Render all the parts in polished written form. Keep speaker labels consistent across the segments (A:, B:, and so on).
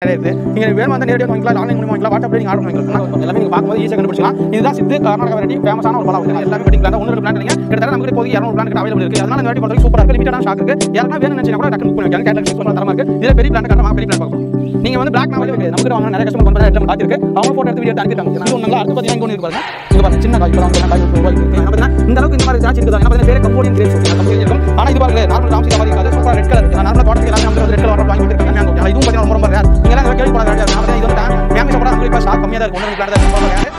A: கிடையாது. நீங்கள் வேணும் வந்து நேரடியாக வாங்கிக்கலாம், ஆன்லைன் மூலமாக வாங்கிக்கலாம், வாட்ஸ்அப்ல நீங்கள் ஆர்டர் பண்ணிக்கலாம். எல்லாமே நீங்கள் பார்க்கும்போது ஈஸியாக கண்டுபிடிச்சலாம். இதுதான் சித்து கர்நாடகா வெரைட்டி ஃபேமஸான ஒரு பழம். எல்லாமே வெட்டிங் பிளான் 1 பிளான் நீங்கள் கிட்டத்தட்ட நமக்கு இப்போது 200 பிளான் அவைலபிள் இருக்குது. அதனால இந்த வெரைட்டி பொறுத்தவரைக்கும் சூப்பராக இருக்குது. லிமிட்டான ஸ்டாக் இருக்குது. யாருன்னா வேணும்னு நினச்சினா கூட டக்குனு புக் பண்ணி வைக்கலாம். கேட்டலாக் சூப்பராக தரமாக இருக்குது. இதில் பெரிய பிளான் காட்டலாம், பெரிய பிளான் பார்க்கலாம். நீங்கள் வந்து பிளாக் நாவலே வைக்க நமக்கு வாங்க நிறைய கஸ்டமர் பண்ணுற இடத்துல காத்திருக்கு. அவங்க ஃபோட்டோ எடுத்து வீடியோ அனுப்பிட்டாங்க. இது ஒன்றும் அடுத்து பார்த்தீங்கன்னா இங்கே ஒன்று இருப்பாங்க. இங்கே பாருங்க சின்ன காய் காய் இந்த அளவுக்கு இந்த மாதிரி ஜாச்சி இருக்குது. என்ன பார்த்தீங்கன்னா கம்போடியன் கிரேப்ஸ் இருக்கும். ஆனால் இது பாருங்க நார்மல் ராம்சி மாதிரி இருக்காது. சூப்பராக ரெட் கலர் இருக்குது. நார்மல் தோட்டத்துக்கு எல்லாமே வந்து ரெட் கலர் வாங்கி கொடுத்துருக்காங்க. இதுவும் பார்த்தீங்கன்னா ரொம்ப ரேர். நீங்கள் எல்லாம் கேள்விப்படாத இது வந்து ஃபேமஸ் கூட உங்களுக்கு ஸ்டாக் கம்மியாக தான் இருக்கும். 1 பிளான் தான் இருக்கும்.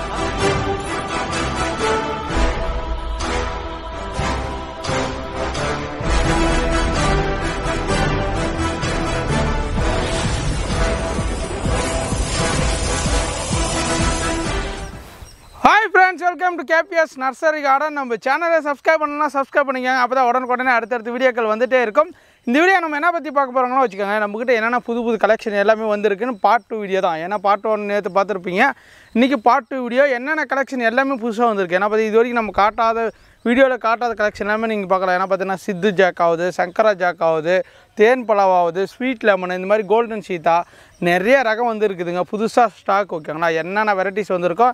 A: Hi friends, welcome to KBS nursery garden. நம்ம சேனலை சப்ஸ்கிரைப் பண்ணலாம், சப்ஸ்கிரைப் பண்ணிக்கோங்க. அப்போ தான் உடனுக்குடனே அடுத்தடுத்த வீடியோக்கள் வந்துகிட்டே இருக்கும். இந்த வீடியோ நம்ம என்ன பற்றி பார்க்க போகிறோம்னா வச்சுக்கோங்க, நம்மக்கிட்ட என்னென்ன புது கலெக்ஷன் எல்லாமே வந்துருக்குன்னு பார்ட் 2 வீடியோ தான். ஏன்னா பார்ட் 1 நேற்று பார்த்துருப்பீங்க. இன்றைக்கி பார்ட் 2 வீடியோ என்னென்ன கலெக்ஷன் எல்லாமே புதுசாக வந்திருக்கு. ஏன்னா பார்த்து இது வரைக்கும் நம்ம காட்டாத வீடியோவில் காட்டாத கலெக்ஷன் எல்லாமே நீங்கள் பார்க்கலாம். ஏன்னா பார்த்தீங்கன்னா சித்து ஜாக் ஆகுது, சங்கரா ஜாக் ஆகுது, தேன் பழவாகுது, ஸ்வீட் லெமன், இந்த மாதிரி கோல்டன் சீதா நிறைய ரகம் வந்து இருக்குதுங்க. புதுசாக ஸ்டாக் ஓகேங்களா. என்னென்ன வெரைட்டிஸ் வந்திருக்கோ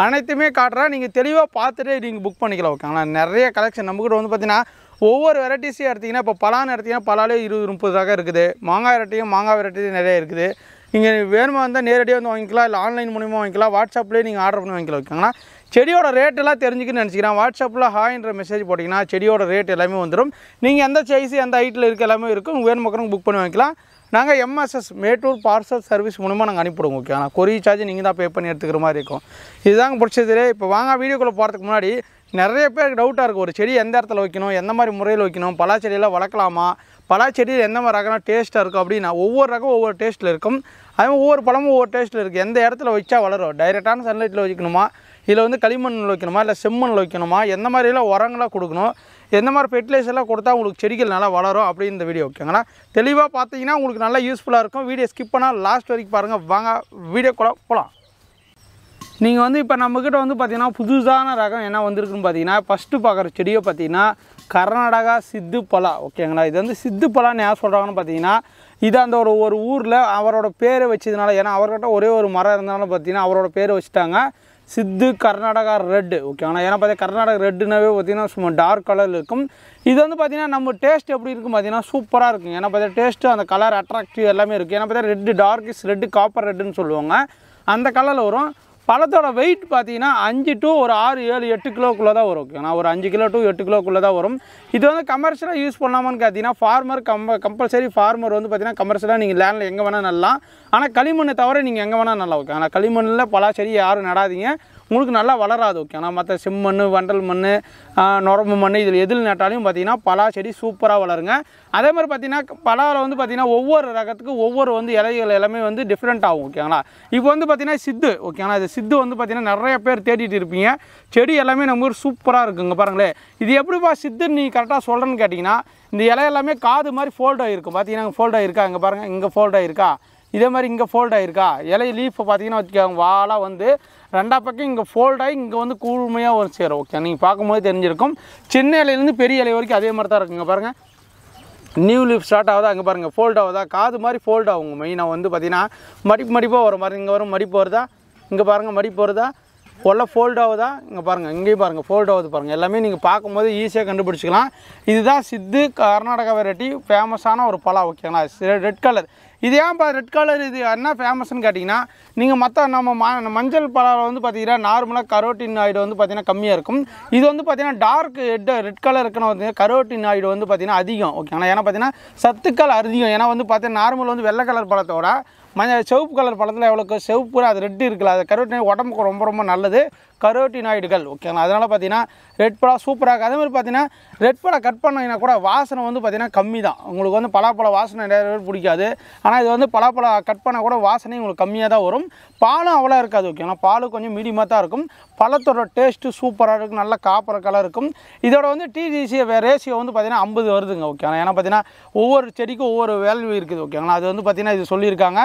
A: அனைத்துமே காட்டுறேன். நீங்கள் தெளிவாக பார்த்துட்டு நீங்கள் புக் பண்ணிக்கலாம் ஓகேங்களா. நிறைய கலெக்ஷன் நம்மக்கிட்ட வந்து பார்த்தீங்கன்னா ஒவ்வொரு வெரைட்டிஸையும் எடுத்திங்கன்னா இப்போ பலான்னு எடுத்திங்கன்னா பலாலே 20-30 ரகம் இருக்குது. மாங்காய் வெரைட்டியும் மாங்காய் வெரைட்டியும் நிறைய இருக்குது. நீங்கள் வேணுமா இருந்தால் நேரடியாக வந்து வாங்கிக்கலாம், இல்லை ஆன்லைன் மூலிமா வாங்கிக்கலாம், வாட்ஸ்அப்லேயே நீங்கள் ஆர்டர் பண்ணி வாங்கிக்கலாம் ஓகேங்களா. செடியோட ரேட்டெல்லாம் தெரிஞ்சுக்கின்னு நினச்சிக்கிறேன். வாட்ஸ்அப்பில் ஹாய்ன்ற மெசேஜ் போட்டிங்கன்னா செடியோட ரேட் எல்லாமே வந்துடும். நீங்கள் எந்த சைஸ் எந்த ஹைட்டில் இருக்க எல்லாமே இருக்கும். வேணும் மக்களும் புக் பண்ணி வாங்கிக்கலாம். நாங்கள் எம்எஸ்எஸ் மேட்டூர் பார்சல் சர்வீஸ் மூலமாக நாங்கள் அனுப்பிவிடுவோம் ஓகேங்களா. கொரியர் சார்ஜ் நீங்கள் தான் பே பண்ணி எடுத்துக்கிற மாதிரி இருக்கும். இதுதாங்க பிடிச்சது. இப்போ வாங்க வீடியோக்குள்ளே போகிறதுக்கு முன்னாடி நிறைய பேருக்கு டவுட்டாக இருக்குது, ஒரு செடி எந்த இடத்துல வைக்கணும், எந்த மாதிரி முறையில் வைக்கணும், பலா செடியெல்லாம் வளர்க்கலாமா, பலா செடியில் எந்த மாதிரி ரகம்னா டேஸ்ட்டாக இருக்கும் அப்படின்னா ஒவ்வொரு ரகம் ஒவ்வொரு டேஸ்ட்டில் இருக்கும். அதே ஒவ்வொரு பழமும் ஒவ்வொரு டேஸ்ட்டில் இருக்குது. எந்த இடத்துல வச்சா வளரும், டைரெக்டான சன்லைட்டில் வைக்கணுமா, இல்லை வந்து களிமண்ணில் வைக்கணுமா, இல்லை செம்மண்ணில் வைக்கணுமா, எந்த மாதிரிலாம் உரங்களாக கொடுக்கணும், எந்த மாதிரி ஃபெர்டிலைசர்லாம் கொடுத்தா உங்களுக்கு செடிகள் நல்லா வளரும் அப்படின்னு இந்த வீடியோ ஓகேங்களா. தெளிவாக பார்த்தீங்கன்னா உங்களுக்கு நல்லா யூஸ்ஃபுல்லாக இருக்கும். வீடியோ ஸ்கிப் பண்ணால் லாஸ்ட் வரைக்கும் பாருங்கள். வாங்க வீடியோக்குள்ளே போகலாம். நீங்கள் வந்து இப்போ நம்மக்கிட்ட வந்து பார்த்திங்கன்னா புதுசான ரகம் என்ன வந்திருக்குன்னு பார்த்தீங்கன்னா ஃபஸ்ட்டு பார்க்குற செடியை பார்த்தீங்கன்னா கர்நாடகா சித்து பலா ஓகேங்களா. இது வந்து சித்து பலான்னு யார் சொல்கிறாங்கன்னு பார்த்தீங்கன்னா இது அந்த ஒரு ஊரில் அவரோட பேரை வச்சதுனால, ஏன்னா அவர்கிட்ட ஒரே ஒரு மரம் இருந்தாலும் பார்த்தீங்கன்னா அவரோட பேரை வச்சுட்டாங்க சித்து கர்நாடகா ரெட்டு ஓகேங்களா. ஏன்னா பார்த்தீங்கன்னா கர்நாடகா ரெட்டுனாவே பார்த்தீங்கன்னா சும்மா டார்க் கலரில் இருக்கும். இது வந்து பார்த்திங்கன்னா நம்ம டேஸ்ட் எப்படி இருக்கும் பார்த்தீங்கன்னா சூப்பராக இருக்கும். ஏன்னா பார்த்தீங்கன்னா டேஸ்ட்டு அந்த கலர் அட்ராக்டிவ் எல்லாமே இருக்குது. ஏன்னா பார்த்தீங்கன்னா ரெட்டு டார்க்கிஸ் ரெட்டு காப்பர் ரெட்டுன்னு சொல்லுவாங்க, அந்த கலரில் வரும். பழத்தோட வெயிட் பார்த்தீங்கன்னா 5 to 6, 7, 8 கிலோக்குள்ளே தான் வரும் ஓகேண்ணா. ஒரு 5 கிலோ to 8 கிலோக்குள்ளே தான் வரும். இது வந்து கமர்ஷியலாக யூஸ் பண்ணலாமான்னு பார்த்தீங்கன்னா ஃபார்மர் கம்பல்சரி ஃபார்மர் வந்து பார்த்தீங்கன்னா கமர்ஷியலாக நீங்கள் லேண்டில் எங்கே வேணால் நடலாம். ஆனால் களிமண்ணை தவிர நீங்கள் எங்கே வேணால் நல்லா ஓகே. ஆனால் களிமண்ணில் பலா செடி யாரும் நடாதீங்க, உங்களுக்கு நல்லா வளராது ஓகே. ஆனால் மற்ற செம்மண், வண்டல் மண், நொரம்பு மண் இதில் எதில் நட்டாலையும் பார்த்தீங்கன்னா பலா செடி சூப்பராக வளருங்க. அதே மாதிரி பார்த்தீங்கன்னா பலாவில் வந்து பார்த்தீங்கன்னா ஒவ்வொரு ரகத்துக்கு ஒவ்வொரு வந்து இலைகள் எல்லாமே வந்து டிஃப்ரெண்ட் ஆகும் ஓகேங்களா. இப்போ வந்து பார்த்தீங்கன்னா சித்து ஓகேங்களா. இது சித்து வந்து பார்த்தீங்கன்னா நிறைய பேர் தேடிட்டு இருப்பீங்க. செடி எல்லாமே நம்ம ஊர் சூப்பராக இருக்குங்க பாருங்களேன். இது எப்படிப்பா சித்துன்னு நீ கரெக்டாக சொல்கிறேன்னு கேட்டிங்கன்னா இந்த இலை எல்லாமே காது மாதிரி ஃபோல்ட் ஆகிருக்கும். பார்த்தீங்கன்னா ஃபோல்ட் ஆகிருக்கா, இங்கே பாருங்கள் இங்கே ஃபோல்ட் ஆகிருக்கா, இதே மாதிரி இங்கே ஃபோல்ட் ஆகிருக்கா. இலை லீஃப் பார்த்தீங்கன்னா வச்சுக்கோங்க வாழை வந்து 2 பக்கம் இங்கே ஃபோல்ட் ஆகி இங்கே வந்து கூர்மையாக ஒரு சேரும் ஓகே. நீங்கள் பார்க்கும்போது தெரிஞ்சிருக்கும். சின்ன இலையிலேருந்து பெரிய இலை வரைக்கும் அதே மாதிரி தான் இருக்குங்க பாருங்கள். நியூ லீஃப் ஸ்டார்ட் ஆகுதா, அங்கே பாருங்கள் ஃபோல்ட் ஆகுதா, காது மாதிரி ஃபோல்ட் ஆகுங்க. மெயினாக வந்து பார்த்திங்கன்னா மடிப்பாக வரும் மாதிரி இங்கே வரும் மடிப்பு வருதா, இங்கே பாருங்கள் மடிப்பு வருதா, உள்ள ஃபோல்ட் ஆகுதா, இங்கே பாருங்கள் இங்கேயும் பாருங்கள் ஃபோல்ட் ஆகுது பாருங்கள். எல்லாமே நீங்கள் பார்க்கும்போது ஈஸியாக கண்டுபிடிச்சிக்கலாம். இதுதான் சித்து கர்நாடகா வெரைட்டி ஃபேமஸான ஒரு பழம் ஓகேங்களா. Red colour. இது ஏன் ரெட் கலர் இது என்ன ஃபேமஸ்ன்னு கேட்டிங்கன்னா நீங்கள் மற்ற நம்ம மஞ்சள் பழம் வந்து பார்த்திங்கன்னா நார்மலாக கரோட்டின் ஆயிடு வந்து பார்த்திங்கன்னா கம்மியாக இருக்கும். இது வந்து பார்த்திங்கன்னா டார்க் ரெட் கலர் இருக்குன்னு வந்து கரோட்டின் ஆயிடு வந்து பார்த்திங்கன்னா அதிகம் ஓகேங்களா. ஏன்னா பார்த்திங்கன்னா சத்துக்கள் அதிகம். ஏன்னா வந்து பார்த்திங்கன்னா நார்மல் வந்து வெள்ளை கலர் பழத்தோட சிவப்பு கலர் பழத்தில் எவ்வளோ செவப்பு அது ரெட்டு இருக்குல்ல, அது கரோட்டின் உடம்புக்கு ரொம்ப ரொம்ப நல்லது. கரோட்டினாய்டுகள் ஓகேங்களா. அதனால் பார்த்தீங்கன்னா ரெட் பழம் சூப்பராக இருக்குது. அதே மாதிரி பார்த்தீங்கன்னா ரெட் பழம் கட் பண்ணிங்கன்னா கூட வாசனை வந்து பார்த்திங்கன்னா கம்மி தான். உங்களுக்கு வந்து பலாப்பழ வாசனை நிறைய பேர் பிடிக்காது. ஆனால் இது வந்து பலாப்பழம் கட் பண்ணால் கூட வாசனை உங்களுக்கு கம்மியாக தான் வரும். பாலும் அவ்வளோ இருக்காது ஓகேங்களா. பாலும் கொஞ்சம் மீடியமாக தான் இருக்கும். பழத்தோட டேஸ்ட்டு சூப்பராக இருக்கும். நல்ல காப்பர் கலர் இருக்கும். இதோட வந்து டிஜிசி ரேஷியோ வந்து பார்த்திங்கன்னா 50 வருதுங்க ஓகேங்களா. ஏன்னா பார்த்தீங்கன்னா ஒவ்வொரு செடிக்கும் ஒவ்வொரு வேல்யூ இருக்குது ஓகேங்களா. அது வந்து பார்த்திங்கன்னா இது சொல்லியிருக்காங்க.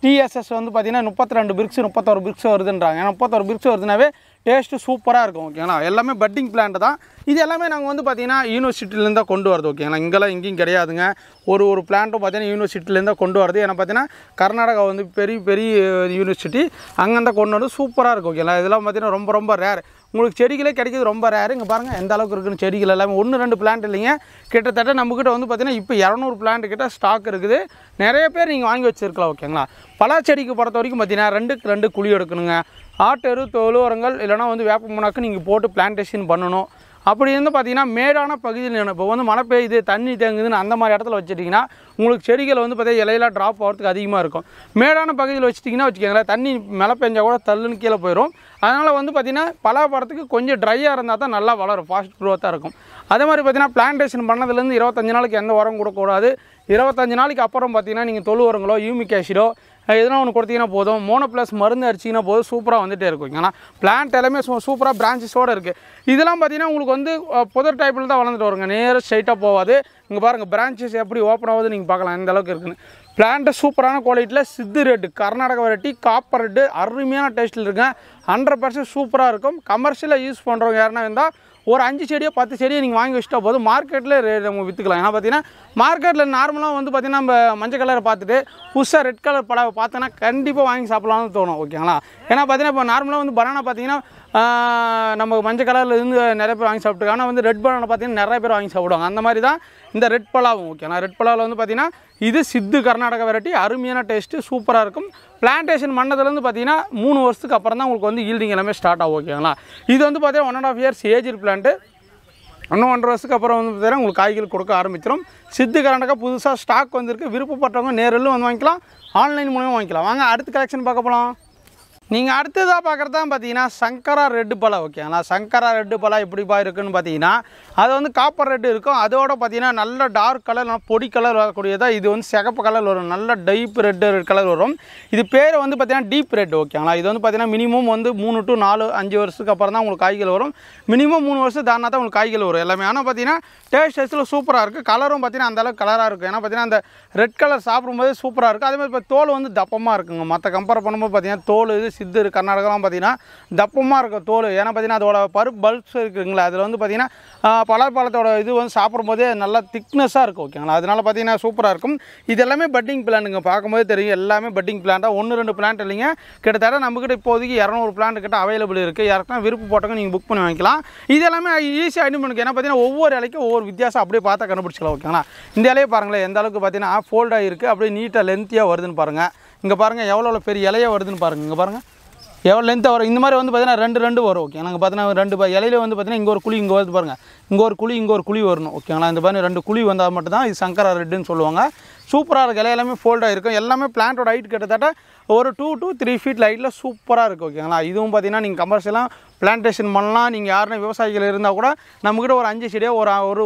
A: டிஎஸ்எஸ் வந்து பார்த்தீங்கன்னா 32 பிரிக்ஸ் 31 பிரிக்ஸ் வருதுன்றாங்க. ஏன்னா 31 பிரிக்ஸ் வருதுனாவே டேஸ்ட்டு சூப்பராக இருக்கும். ஓகேங்களா, எல்லாமே பட்டிங் பிளான்ட் தான். இது எல்லாமே நாங்கள் வந்து பார்த்தீங்கன்னா யூனிவர்சிட்டிலேருந்து தான் கொண்டு வரது. ஓகேங்களா, இங்கெல்லாம் எங்கேயும் கிடையாதுங்க. ஒரு பிளான்ட்டும் பார்த்தீங்கன்னா யூனிவர்சிட்டிலேருந்து தான் கொண்டு வரது. ஏன்னா பார்த்தீங்கன்னா கர்நாடகா வந்து பெரிய யூனிவர்சிட்டி, அங்கேருந்து கொண்டு வந்து சூப்பராக இருக்கும். ஓகேங்களா, இதெல்லாம் பார்த்தீங்கன்னா ரொம்ப ரேர். உங்களுக்கு செடிகளே கிடைக்கிறது ரொம்ப ரேரு. இங்கே பாருங்கள் எந்த அளவுக்கு இருக்குன்னு செடிகள் எல்லாமே 1-2 பிளான்ட் இல்லைங்க. கிட்டத்தட்ட நம்மக்கிட்ட வந்து பார்த்தீங்கன்னா இப்போ 200 பிளான்ட் கிட்ட ஸ்டாக் இருக்குது. நிறைய பேர் நீங்கள் வாங்கி வச்சுருக்கலாம். ஓகேங்களா, பலா செடிக்கு பொறுத்த வரைக்கும் பார்த்தீங்கன்னா 2க்கு 2 குழி எடுக்கணுங்க. ஆட்டெரு தொழு உரங்கள் இல்லைனா வந்து வேப்ப முன்னாக்கு நீங்கள் போட்டு பிளான்டேஷன் பண்ணணும். அப்படி இருந்து பார்த்தீங்கன்னா மேடான பகுதியில் இப்போ வந்து மழை பெய்யுது தண்ணி தேங்குதுன்னு அந்த மாதிரி இடத்துல வச்சுட்டிங்கன்னா உங்களுக்கு செடிகள் வந்து பார்த்தீங்கன்னா இலையெல்லாம் ட்ராப் ஆகிறதுக்கு அதிகமாக இருக்கும். மேடான பகுதியில் வச்சுட்டிங்கன்னா வச்சுக்கோங்களேன், தண்ணி மழை பெஞ்சால் கூட தள்ளுன்னு கீழே போயிடும். அதனால் வந்து பார்த்திங்கன்னா பலாப்பழத்துக்கு கொஞ்சம் ட்ரையாக இருந்தால் தான் நல்லா வளரும், ஃபாஸ்ட் க்ரோத்தாக இருக்கும். அதே மாதிரி பார்த்திங்கன்னா பிளான்டேஷன் பண்ணதுலேருந்து 25 நாளைக்கு எந்த உரம் கொடுக்கக்கூடாது. 25 நாளைக்கு அப்புறம் பார்த்திங்கன்னா நீங்கள் தொழு உரங்களோ யூமிக் ஆசிடோ எதனா ஒன்று கொடுத்தீங்கன்னா போதும். மோனோப்ளஸ் மருந்து அடிச்சிங்கன்னா போதும், சூப்பராக வந்துகிட்டே இருக்கும். ஏன்னா பிளான்ட் எல்லாமே சூப்பராக பிரான்ச்சஸோடு இருக்குது. இதெல்லாம் பார்த்திங்கன்னா உங்களுக்கு வந்து புதர் டைப்பில் தான் வளர்ந்துட்டு வருங்க, நேராக ஸ்ட்ரைட்டாக போகாது. இங்கே பாருங்கள் பிரான்ச்சஸ் எப்படி ஓப்பன் ஆகுது நீங்கள் பார்க்கலாம் எந்த அளவுக்கு இருக்குன்னு. பிளான்ட்டு சூப்பரான குவாலிட்டியில் Siddu red Karnataka variety copper red அருமையான டேஸ்ட்டில் இருக்குங்க. 100% சூப்பராக இருக்கும். கமர்ஷியலாக யூஸ் பண்ணுறவங்க யாருன்னா இருந்தால் ஒரு 5 செடியோ 10 செடியோ நீங்கள் வாங்கி வச்சுட்டா போதும், மார்க்கெட்டில் நம்ம விற்றுக்கலாம். ஏன்னா பார்த்தீங்கன்னா மார்க்கெட்டில் நார்மலாக வந்து பார்த்திங்கன்னா நம்ம மஞ்சள் கலரை பார்த்துட்டு புதுசாக ரெட் கலர் பழம் பார்த்தோன்னா கண்டிப்பாக வாங்கி சாப்பிட்லான்னு தோணும். ஓகேங்களா, ஏன்னா பார்த்தீங்கன்னா இப்போ நார்மலாக வந்து பனானா பார்த்தீங்கன்னா நம்ம மஞ்சள் கலரில் இருந்து நிறைய பேர் வாங்கி சாப்பிட்டுருக்காங்க. ஆனால் வந்து ரெட் பனானா பார்த்தீங்கன்னா நிறைய பேர் வாங்கி சாப்பிடுவாங்க. அந்த மாதிரி தான் இந்த ரெட் பலாவும். ஓகேங்களா, ரெட் பலாவில் வந்து பார்த்திங்கன்னா இது சித்து கர்நாடகா வெரைட்டி, அருமையான டேஸ்ட்டு சூப்பராக இருக்கும். பிளான்டேஷன் பண்ணதுலேருந்து பார்த்தீங்கன்னா 3 வருஷத்துக்கு அப்புறம் தான் உங்களுக்கு வந்து ஈல்டிங் எல்லாமே ஸ்டார்ட் ஆகும். ஓகேங்களா, இது வந்து பார்த்தீங்கன்னா 1.5 இயர்ஸ் ஏஜ் பிளான்ட்டு. இன்னும் 1.5 வருஷத்துக்கு அப்புறம் வந்து பார்த்தீங்கன்னா உங்களுக்கு காய்கள் கொடுக்க ஆரம்பிச்சிடும். சித்து கர்நாடகா புதுசாக ஸ்டாக் வந்திருக்கு. விருப்பப்பட்டவங்க நேரில் வந்து வாங்கிக்கலாம், ஆன்லைன் மூலமாக வாங்கிக்கலாம். வாங்க அடுத்த கலெக்ஷன் பார்க்க போகலாம். நீங்கள் அடுத்ததாக பார்க்குறது தான் பார்த்தீங்கன்னா சங்கரா ரெட்டு பழம். ஓகேங்களா, சங்கரா ரெட்டு பழம் எப்படிப்பா இருக்குன்னு பார்த்தீங்கன்னா அது வந்து காப்பர் ரெட்டு இருக்கும். அதோட பார்த்தீங்கன்னா நல்ல டார்க் கலர் பொடி கலர் வரக்கூடியதாக இது வந்து சிகப்பு கலர் வரும், நல்ல டைப் ரெட் கலர் வரும். இது பேர் வந்து பார்த்தீங்கன்னா டீப் ரெட். ஓகேங்களா, இது வந்து பார்த்தீங்கன்னா மினிமம் வந்து 3 to 4-5 வருஷத்துக்கு அப்புறம் தான் உங்களுக்கு காய்கள் வரும். மினிமம் 3 வருஷம் தானா தான் உங்களுக்கு காய்கள் வரும் எல்லாமே. ஆனால் பார்த்தீங்கன்னா டேஸ்ட்டில் சூப்பராக இருக்குது. கலரும் பார்த்தீங்கன்னா அந்தளவுக்கு கலராக இருக்கும். ஏன்னா பார்த்தீங்கன்னா அந்த ரெட் கலர் சாப்பிடும்போது சூப்பராக இருக்குது. அதே மாதிரி இப்போ தோல் வந்து தப்பமாக இருக்குங்க. மற்ற கம்பேர் பண்ணும்போது பார்த்தீங்கன்னா தோல் இது சித்து கர்நாடகாலாம் பார்த்தீங்கன்னா தப்பமாக இருக்கும் தோல். ஏன்னா பார்த்தீங்கன்னா அதோட பல்ப்ஸ் இருக்குங்களா, அதில் வந்து பார்த்தீங்கன்னா பலாப்பழத்தோட இது வந்து சாப்பிடும்போதே நல்லா திக்னஸாக இருக்கும். ஓகேங்களா, அதனால் பார்த்தீங்கன்னா சூப்பராக இருக்கும். இது எல்லாமே பட்டிங் பிளான்ட்டுங்க, பார்க்கும்போது தெரியும் எல்லாமே பட்டிங் பிளான்ட்டாக 1-2 பிளான்ட் இல்லைங்க. கிட்டத்தட்ட நம்மக்கிட்ட இப்போதைக்கு 200 பிளான்ட் கிட்ட அவைலபிள் இருக்குது. யாருக்குன்னா விருப்பம் போட்டவங்க நீங்கள் புக் பண்ணி வாங்கிக்கலாம். இது எல்லாமே ஈஸியாக ஐடென்டிஃபை பண்ணிக்க. ஏன்னா பார்த்தீங்கன்னா ஒவ்வொரு இலைக்கும் ஒவ்வொரு வித்தியாசம் அப்படியே பார்த்தா கண்டுபிடிச்சிக்கலாம். ஓகேங்களா, இந்த இலையை பாருங்களேன் எந்த அளவுக்கு பார்த்தீங்கன்னா ஃபோல்டாக இருக்குது, அப்படியே நீட்டாக லென்த்தியாக வருதுன்னு பாருங்கள். இங்கே பாருங்கள் எவ்வளோ பெரிய இலையாக வருதுன்னு பாருங்கள். இங்கே பாருங்கள் எவ்வளோ லென்த்தாக வரும். இந்த மாதிரி வந்து பார்த்தீங்கன்னா 2 வரும். ஓகே, நாங்கள் பார்த்தீங்கன்னா 2 இலையில வந்து பார்த்தீங்கன்னா இங்கே ஒரு குழி இங்கே வருது பாருங்கள், இங்கே ஒரு குழி வரணும். ஓகேங்களா, இந்த மாதிரி 2 குழி வந்தால் மட்டும்தான் இது சங்கரா ரெட்டுன்னு சொல்லுவாங்க. சூப்பராக இருக்குது. இலை எல்லாமே ஃபோல்டாக இருக்கும். எல்லாமே பிளான்ட்டோட ஹைட் கிட்டத்தட்ட ஒரு 2 to 3 feet ஹைட்டில் சூப்பராக இருக்குது. ஓகேங்களா, இதுவும் பார்த்தீங்கன்னா நீங்கள் கமர்ஷியலாக பிளான்டேஷன் பண்ணலாம். நீங்கள் யாருன்னா விவசாயிகள் இருந்தால் கூட நம்மக்கிட்ட ஒரு 5 செடியோ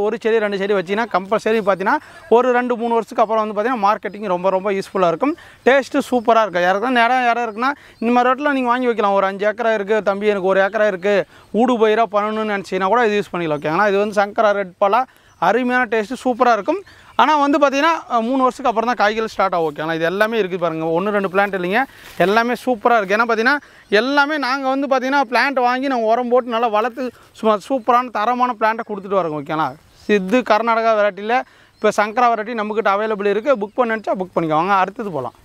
A: ஒரு செடி 2 செடி வச்சிங்கன்னா கம்பல்சரி பார்த்தீங்கன்னா ஒரு 2-3 வருஷத்துக்கு அப்புறம் வந்து பார்த்தீங்கன்னா மார்க்கெட்டிங் ரொம்ப யூஸ்ஃபுல்லாக இருக்கும். டேஸ்ட்டு சூப்பராக இருக்குது. யாருக்குன்னா இடம் இருக்குன்னா இந்த மாதிரி இடத்துல நீங்கள் வாங்கி வைக்கலாம். ஒரு 5 ஏக்கரா இருக்குது தம்பி, எனக்கு 1 ஏக்கரா இருக்குது, ஊடு பயிராக பண்ணணும்னு நினச்சிங்கன்னா கூட இது யூஸ் பண்ணிக்கலாம். ஓகேங்களா, இது வந்து சங்கரா ரெட் பழம் அருமையான டேஸ்ட்டு சூப்பராக இருக்கும். ஆனால் வந்து பார்த்தீங்கன்னா 3 வருஷத்துக்கு அப்புறம் தான் காய்கள் ஸ்டார்ட் ஆகும். ஓகேங்களா, இது எல்லாமே இருக்குது பாருங்கள், 1-2 பிளான்ட் இல்லைங்க, எல்லாமே சூப்பராக இருக்குது. ஏன்னா பார்த்தீங்கன்னா எல்லாமே நாங்கள் வந்து பார்த்தீங்கன்னா பிளான்ட் வாங்கி நாங்கள் உரம் போட்டு நல்லா வளர்த்து சூப்பரான தரமான பிளான்ட்டை கொடுத்துட்டு வரோங்க. ஓகேங்களா, சித்து கர்நாடகா வெரைட்டியில் இப்போ சங்கரா வெரைட்டி நம்மக்கிட்ட அவைலபிள் இருக்குது. புக் பண்ண நினச்சா புக் பண்ணிக்கோங்க. அடுத்தது போகலாம்.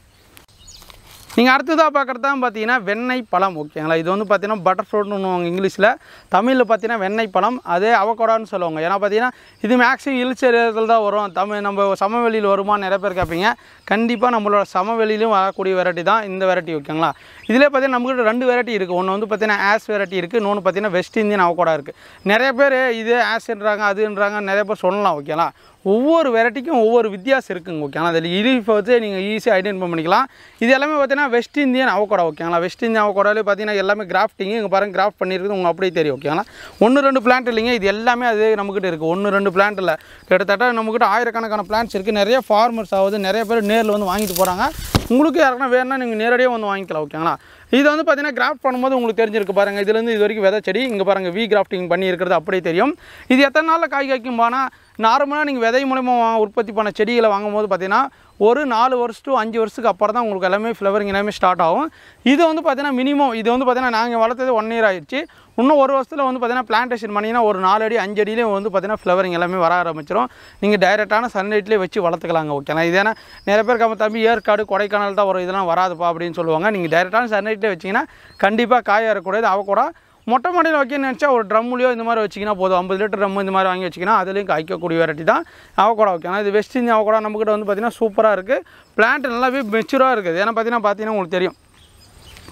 A: நீங்கள் அடுத்ததாக பார்க்குறது தான் பார்த்தீங்கன்னா வெண்ணெய் பழம். ஓகேங்களா, இது வந்து பார்த்தீங்கன்னா பட்டர் ஃப்ரூட்னு ஒன்றுவாங்க இங்கிலீஷில், தமிழில் பார்த்தீங்கன்னா வெண்ணெய் பழம், அதே அவகோடான்னு சொல்லுவாங்க. ஏன்னா பார்த்தீங்கன்னா இது மேக்ஸிமம் ஹில்ஸ் ஏரியாவில் தான் வரும். நம்ம சமவெளியில் வருமா நிறைய பேர் கேட்பீங்க. கண்டிப்பாக நம்மளோட சமவெளியிலும் வரக்கூடிய வெரைட்டி தான் இந்த வெரைட்டி. ஓகேங்களா, இதிலே பார்த்தீங்கன்னா நம்மக்கிட்ட 2 வெரைட்டி இருக்குது. ஒன்று வந்து பார்த்தீங்கன்னா ஆஸ் வெரைட்டி இருக்குது, இன்னொன்று பார்த்தீங்கன்னா வெஸ்ட் இந்தியன் அவகோடா இருக்குது. நிறைய பேர் இது ஆஸ்ன்றாங்க அதுன்றாங்க நிறைய பேர் சொல்லலாம். ஓகேங்களா, ஒவ்வொரு வெரைட்டிக்கும் ஒவ்வொரு வித்தியாசம் இருக்குங்க. ஓகேங்களா, அதில் இலிஃபை வச்சு நீங்கள் ஈஸியாக ஐடென்டிஃபை பண்ணிக்கலாம். இது எல்லாமே பார்த்தீங்கன்னா வெஸ்ட் இந்தியன் அவகோடா. ஓகேங்களா, வெஸ்ட் இந்தியன் அவகோடாலே பார்த்தீங்கன்னா எல்லாமே கிராஃப்டிங்கு. இங்கே பாருங்கள் கிராஃப்ட் பண்ணியிருக்குது உங்களுக்கு அப்படியே தெரியும். ஓகேங்களா, 1-2 பிளான்ட் இல்லைங்க, இது எல்லாமே அது நம்மக்கிட்ட இருக்குது. 1-2 பிளான்ட் இல்லை, கிட்டத்தட்ட நம்மக்கிட்ட ஆயிரக்கணக்கான பிளான்ட்ஸ் இருக்குது. நிறைய ஃபார்மர்ஸ் ஆகுது, நிறைய பேர் நேரில் வந்து வாங்கிட்டு போகிறாங்க. உங்களுக்கு யாருன்னா வேணுன்னா நீங்கள் நேரடியாக வந்து வாங்கிக்கலாம். ஓகேங்களா, இது வந்து பார்த்தீங்கன்னா கிராஃப்ட் பண்ணும்போது உங்களுக்கு தெரிஞ்சிருக்கு பாருங்கள். இதுலேருந்து இது வரைக்கும் விதை செடி இங்கே பாருங்கள் வி கிராஃப்டிங் பண்ணி இருக்கிறது அப்படியே தெரியும். இது எத்தனை நாளில் காய் காய்க்கும் போனால் நார்மலாக நீங்கள் விதை மூலமாக உற்பத்தி பண்ண செடிகளை வாங்கும்போது பார்த்தீங்கன்னா ஒரு 4 வருஷம் to 5 வருஷத்துக்கு அப்புறம் தான் உங்களுக்கு எல்லாமே ஃப்ளவரிங் எல்லாமே ஸ்டார்ட் ஆகும். இது வந்து பார்த்தீங்கன்னா மினிமம் இது வந்து பார்த்தீங்கன்னா நாங்கள் வளர்த்தது 1 இயர் ஆயிடுச்சு. இன்னும் ஒரு வருஷத்தில் வந்து பார்த்தீங்கன்னா பிளான்டேஷன் பண்ணிங்கன்னா ஒரு 4 அடி 5 அடியிலே வந்து பார்த்தீங்கன்னா ஃப்ளவரிங் எல்லாமே வர ஆரம்பிச்சிடும். நீங்கள் டைரெக்டான சன்லைட்லேயே வச்சு வளர்த்துக்கலாங்க. ஓகேண்ணா. இது ஏன்னா நிறைய பேர் தம்பி ஏற்காடு கொடைக்கானல் தான் வரும், இதெல்லாம் வராதுப்பா அப்படின்னு சொல்லுவாங்க. நீங்கள் டைரெக்டான சன்லைட்லேயே வச்சிங்கன்னா கண்டிப்பாக காய இருக்கக்கூடாது. கூட மொட்டை மாடியில் வைக்கணும்னு நினச்சா ஒரு ட்ரம்முலையோ இந்த மாதிரி வச்சிங்கன்னா போதும். 50 லிட்டர் ட்ரம் இந்த மாதிரி வாங்கி வச்சிங்கன்னா அதுலேயும் காய்க்கக்கூடிய வெரைட்டி தான் அவகோடா. ஓகேண்ணா. இது வெஸ்ட் இந்தியா அவகோடா நம்மக்கிட்ட வந்து பார்த்திங்கன்னா சூப்பராக இருக்குது. பிளான்ட் நல்லாவே மெச்சூராக இருக்குது. ஏன்னா பார்த்தீங்கன்னா உங்களுக்கு தெரியும்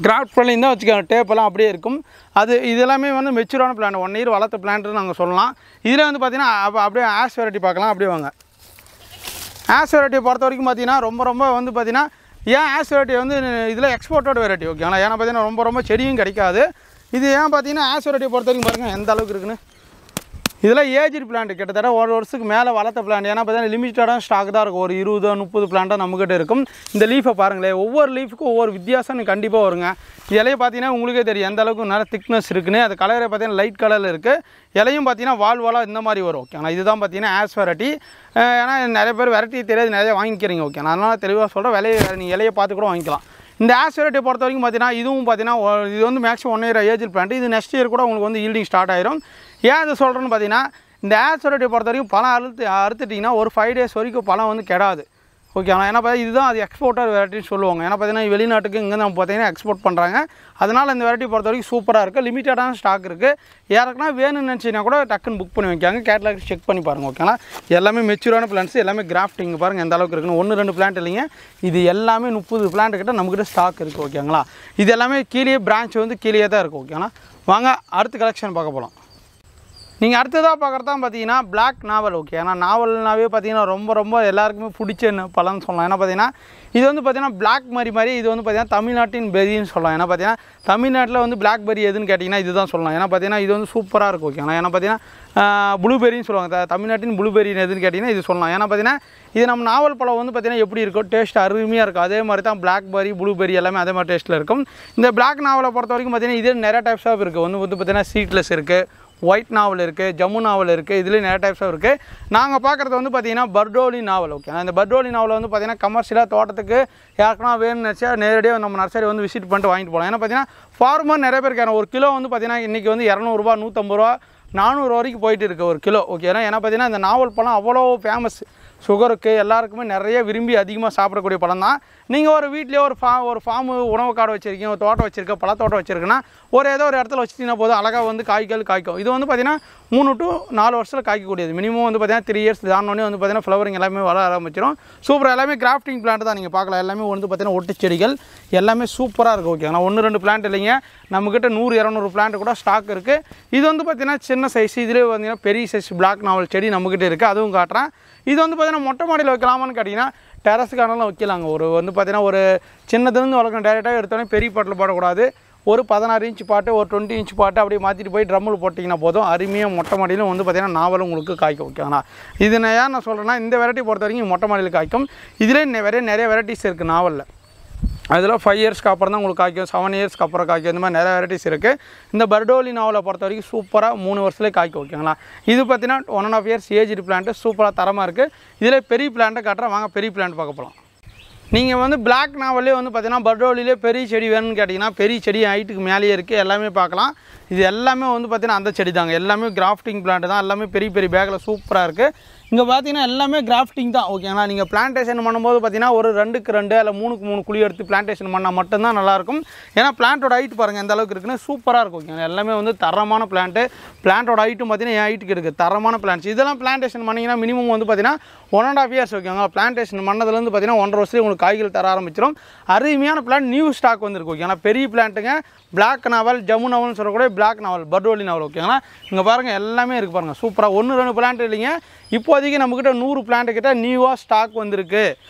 A: கிராஃப்ட் பண்ணி தான் வச்சுக்கோங்க. டேப்பெல்லாம் அப்படியே இருக்கும். இது எல்லாமே வந்து மெச்சூரான பிளான்ட், 1 இயர் வளர்த்த பிளான்ட்னு நாங்கள் சொல்லலாம். இதில் வந்து பார்த்திங்கன்னா அப்படியே ஆஷ் வெரைட்டி பார்க்கலாம். அப்படியே வாங்க. ஆஷ் வெரைட்டியை பொறுத்த வரைக்கும் பார்த்திங்கன்னா ரொம்ப வந்து பார்த்திங்கன்னா ஏன் ஆஷ் வெரைட்டி வந்து இதில் எக்ஸ்போர்ட்டோட வெரைட்டி. ஓகேங்களா. ஏன்னா பார்த்திங்கன்னா ரொம்ப செடியும் கிடைக்காது. இது ஏன் பார்த்தீங்கன்னா ஆஷ் வெரைட்டியை பொறுத்த வரைக்கும் பாருங்கள் எந்த அளவுக்கு இருக்குன்னு. இதெல்லாம் ஏஜ்டு பிளான்ட், கிட்டத்தட்ட 1 வருஷத்துக்கு மேலே வளர்த்த பிளான்ட். ஏன்னா பார்த்தீங்கன்னா லிமிட்டடான ஸ்டாக் தான் இருக்கும். ஒரு 20-30 பிளான்ட்டாக நம்மக்கிட்ட இருக்கும். இந்த லீஃபை பாருங்களேன், ஒவ்வொரு லீஃபுக்கும் ஒவ்வொரு வித்தியாசம் கண்டிப்பாக வருங்க. இலையை பார்த்தீங்கன்னா உங்களுக்கே தெரியும் எந்த அளவுக்கு நிறைய திக்னஸ் இருக்குன்னு. அது கலரை பார்த்தீங்கன்னா லைட் கலரில் இருக்குது. இலையும் பார்த்தீங்கன்னா வால்வாலாக இந்த மாதிரி வரும். ஓகே. ஆனால் இதுதான் பார்த்தீங்கன்னா ஆஷ் வெரைட்டி. ஏன்னா நிறைய பேர் வெரைட்டி தெரியாது, நிறைய வாங்கிக்கிறீங்க. ஓகே. நான் அதனால் தெளிவாக சொல்கிறேன், நீங்கள் இலையை பார்த்து கூட வாங்கிக்கலாம். இந்த ஆஷ் வெரைட்டியை பொறுத்த வரைக்கும் பார்த்தீங்கன்னா இதுவும் பார்த்தீங்கன்னா இது வந்து மேக்ஸிமம் 1 இயர் ஏஜ் பிளான்ட். இது நெக்ஸ்ட் இயர் கூட உங்களுக்கு வந்து ஈல்டிங் ஸ்டார்ட் ஆயிரும். ஏன் இது சொல்கிறேன்னு பார்த்தீங்கன்னா இந்த ஆஷ் வெரைட்டியை பொறுத்த வரைக்கும் பழம் அறுத்துட்டிங்கன்னா ஒரு 5 டேஸ் வரைக்கும் பழம் வந்து கெடாது. ஓகேங்களா. ஏன்னா பார்த்தீங்கன்னா இதுதான் அது எக்ஸ்போர்ட்டர் வெரைட்டின்னு சொல்லுவாங்க. ஏன்னா பார்த்தீங்கன்னா வெளிநாட்டுக்கு இங்கே நம்ம பார்த்தீங்கன்னா எக்ஸ்போர்ட் பண்ணுறாங்க. அதனால் இந்த வெரைட்டி பொறுத்த வரைக்கும் சூப்பராக இருக்குது. லிமிட்டடான ஸ்டாக் இருக்குது. யாருக்குன்னா வேணும்னு நினச்சிங்கன்னா கூட டக்குன்னு புக் பண்ணி வைக்காங்க. கேட்லாக் செக் பண்ணி பாருங்கள். ஓகேங்களா. எல்லாமே மெச்சூரான பிளான்ட்ஸ், எல்லாமே கிராஃப்டிங் பாருங்கள் எந்த அளவுக்கு இருக்குன்னு. 1-2 பிளான்ட் இல்லைங்க, இது எல்லாமே 30 பிளான்ட் கிட்ட நம்மக்கிட்ட ஸ்டாக் இருக்குது. ஓகேங்களா. இது எல்லாமே கீழே பிரான்ச் வந்து கீழே தான் இருக்குது. ஓகேங்களா. வாங்க அடுத்த கலெக்ஷன் பார்க்க போகலாம். நீங்கள் அடுத்ததாக பார்க்குறதான் பார்த்தீங்கன்னா பிளாக் நாவல். ஓகே. ஏன்னா நாவல்னாவே பார்த்தீங்கன்னா ரொம்ப எல்லாருக்குமே பிடிச்ச பழம்னு சொல்லலாம். ஏன்னா பார்த்தீங்கன்னா இது வந்து பார்த்தீங்கன்னா பிளாக் மாதிரி இது வந்து பார்த்தீங்கன்னா தமிழ்நாட்டின் பெரின்னு சொல்லலாம். ஏன்னா பார்த்தீங்கன்னா தமிழ்நாட்டில் வந்து பிளாக் பெரி எதுன்னு கேட்டிங்கன்னா இதுதான் சொல்லலாம். ஏன்னா பார்த்தீங்கன்னா இது வந்து சூப்பராக இருக்கும். ஓகே. ஏன்னா பார்த்தீங்கன்னா ப்ளூபெரின்னு சொல்லுவாங்க. தமிழ்நாட்டின் ப்ளூபெரி எதுன்னு கேட்டிங்கன்னா இது சொல்லலாம். ஏன்னா பார்த்தீங்கன்னா இது நம்ம நாவல் பழம் வந்து பார்த்தீங்கன்னா எப்படி இருக்கும், டேஸ்ட் அருமையாக இருக்கும். அதே மாதிரி தான் பிளாக் பெரி ப்ளூபெரி எல்லாமே அதே மாதிரி டேஸ்ட்டில் இருக்கும். இந்த பிளாக் நாவலை பொறுத்த வரைக்கும் பார்த்தீங்கன்னா இது நிறைய டைப்ஸ் ஆஃப் இருக்குது. வந்து பார்த்தீங்கன்னா சீட்லெஸ் இருக்குது, ஒயிட் நாவல் இருக்குது, ஜம்மு நாவல் இருக்குது. இதுலேயும் நிறைய டைப்ஸாக இருக்குது. நாங்கள் பார்க்குறது வந்து பார்த்திங்கன்னா பர்டோலி நாவல். ஓகே. இந்த பர்டோலி நாவல் வந்து பார்த்திங்கன்னா கமர்ஷியலாக தோட்டத்துக்கு யாருக்குன்னா வேணும்னு நினச்சா நேரடியாக நம்ம நர்சரி வந்து விசிட் பண்ணிட்டு வாங்கிட்டு போகலாம். ஏன்னா பார்த்தீங்கன்னா ஃபார்மர் நிறைய பேர் கேட்குறாங்க. ஒரு கிலோ வந்து பார்த்திங்கன்னா இன்றைக்கி வந்து 200 ரூபா, 150 ரூபா, 400 வரைக்கும் போயிட்டு இருக்குது ஒரு கிலோ. ஓகே. ஏன்னா பார்த்தீங்கன்னா இந்த நாவல் பழம் அவ்வளோ ஃபேமஸ். சுகருக்கு எல்லாருக்குமே நிறைய விரும்பி அதிகமாக சாப்பிடக்கூடிய பழம் தான். நீங்கள் ஒரு வீட்லேயே ஒரு ஃபார்மு உணவு காடு வச்சுருக்கீங்க, ஒரு தோட்டம் வச்சுருக்க, பழத்தோட்டம் வச்சுருக்குன்னா ஏதோ ஒரு இடத்துல வச்சுட்டிங்கன்னா போதும், அழகாக வந்து காய்க்கும். இது வந்து பார்த்திங்கன்னா 3 to 4 வருஷத்தில் காய்க்கக்கூடியது. மினிமம் வந்து பார்த்திங்கன்னா 3 இயர்ஸ் தானோடனே வந்து பார்த்திங்கன்னா ஃப்ளவரிங் எல்லாமே வர ஆரம்பிச்சிடும். சூப்பராக எல்லாமே கிராஃப்டிங் பிளான்ட் தான் நீங்கள் பார்க்கலாம். எல்லாமே வந்து பார்த்திங்கன்னா ஒட்டு செடிகள் எல்லாமே சூப்பராக இருக்குது. ஓகே. ஆனால் 1-2 பிளான்ட் இல்லைங்க, நம்மக்கிட்ட 100-200 பிளான்ட் கூட ஸ்டாக் இருக்குது. இது வந்து பார்த்திங்கன்னா சின்ன சைஸ், இதிலே பார்த்திங்கன்னா பெரிய சைஸ் பிளாக் நாவல் செடி நம்மக்கிட்ட இருக்குது. அதுவும் காட்டுறேன். இது வந்து பார்த்திங்கன்னா மொட்டை மாடியில் வைக்கலாமான்னு கேட்டிங்கன்னா டெரஸ் கார்டனில் வைக்கலாங்க. வந்து பார்த்திங்கன்னா ஒரு சின்னதுலேருந்து வளர்க்கணும். டேரெக்டாக எடுத்தோடனே பெரிய பாட்டில் போடக்கூடாது. ஒரு 16 இன்ச் பாட்டு, ஒரு 20 இன்ச் பாட்டு அப்படியே மாற்றிட்டு போய் ட்ரம்மில் போட்டிங்கன்னா போதும். அருமையாக மொட்டை மாடியிலும் வந்து பார்த்திங்கன்னா நாவலும் உங்களுக்கு காய்க்கும். ஓகேங்களா. இது நான் சொல்கிறேன்னா இந்த வெரைட்டி பொறுத்த வரைக்கும் மொட்டை மாடியில் காய்க்கும். இதிலே நிறைய வெரைட்டிஸ் இருக்குது நாவலில். அதில் 5 இயர்ஸ்க்கு அப்புறம் தான் உங்களுக்கு காய்க்கும், 7 இயர்ஸ்க்கு அப்புறம் காய்க்கும். இந்த மாதிரி நிறைய வெரைட்டிஸ் இருக்குது. இந்த பர்டோலி நாவலை பொறுத்த வரைக்கும் சூப்பராக 3 வருஷத்துலேயே காய்க்கும். ஓகேங்களா. இது பார்த்தீங்கன்னா 1.5 இயர்ஸ் ஏஜ்டு பிளான்ட்டு சூப்பராக தரமாக இருக்குது. இதில் பெரிய பிளான்ட்டை காட்டுறேன், வாங்க பெரிய பிளான்ட் பார்க்க போகலாம். நீங்கள் வந்து பிளாக் நாவல்லே வந்து பார்த்தீங்கன்னா பர்டோலிலே பெரிய செடி வேணும்னு கேட்டிங்கன்னா பெரிய செடி ஹைட்டுக்கு மேலேயே இருக்குது. எல்லாமே பார்க்கலாம். இது எல்லாமே வந்து பார்த்திங்கன்னா அந்த செடி தாங்க. எல்லாமே கிராஃப்டிங் பிளான்ட் தான். எல்லாமே பெரிய பேக்கில் சூப்பராக இருக்குது. இங்கே பார்த்தீங்கன்னா எல்லாமே கிராஃப்டிங் தான். ஓகேங்களா. நீங்கள் பிளான்டேஷன் பண்ணும்போது பார்த்தீங்கன்னா ஒரு 2க்கு 2 இல்லை 3க்கு 3 குழி எடுத்து பிளான்டேஷன் பண்ணால் மட்டும்தான் நல்லாயிருக்கும். ஏன்னா பிளான்ட்டோட ஹைட் பாருங்கள் எந்த அளவுக்கு இருக்குன்னு சூப்பராக இருக்கும். ஓகேங்களா. எல்லாமே வந்து தரமான பிளான்ட்டு. பிளான்ட்டோட ஹைட்டும் பார்த்தீங்கன்னா என் ஹைட்டுக்கு இருக்குது. தரமான பிளான்ட்ஸ். இதெல்லாம் பிளான்டேஷன் பண்ணிங்கன்னா மினிமம் வந்து பார்த்தீங்கன்னா 1.5 இயர்ஸ். ஓகேங்களா. பிளான்டேஷன் பண்ணதுலேருந்து பார்த்தீங்கன்னா 1.5 வருஷத்துலேயே உங்களுக்கு காய்கள் தர ஆரம்பிச்சிடும். அருமையான பிளான்ட், நியூ ஸ்டாக் வந்துருக்கு. ஓகேங்களா. பெரிய பிளான்ட்டுங்க. பிளாக் நாவல், ஜம்மு நாவல்னு சொல்லக்கூடிய பிளாக் நாவல், பர்டோலி நாவல். ஓகேங்களா. இங்கே பாருங்கள் எல்லாமே இருக்குது பாருங்கள். சூப்பராக 1-2 பிளான்ட் இல்லைங்க, இப்போதைக்கு நம்மக்கிட்ட 100 பிளான்ட்டு கிட்ட நியூவாக ஸ்டாக் வந்திருக்கு.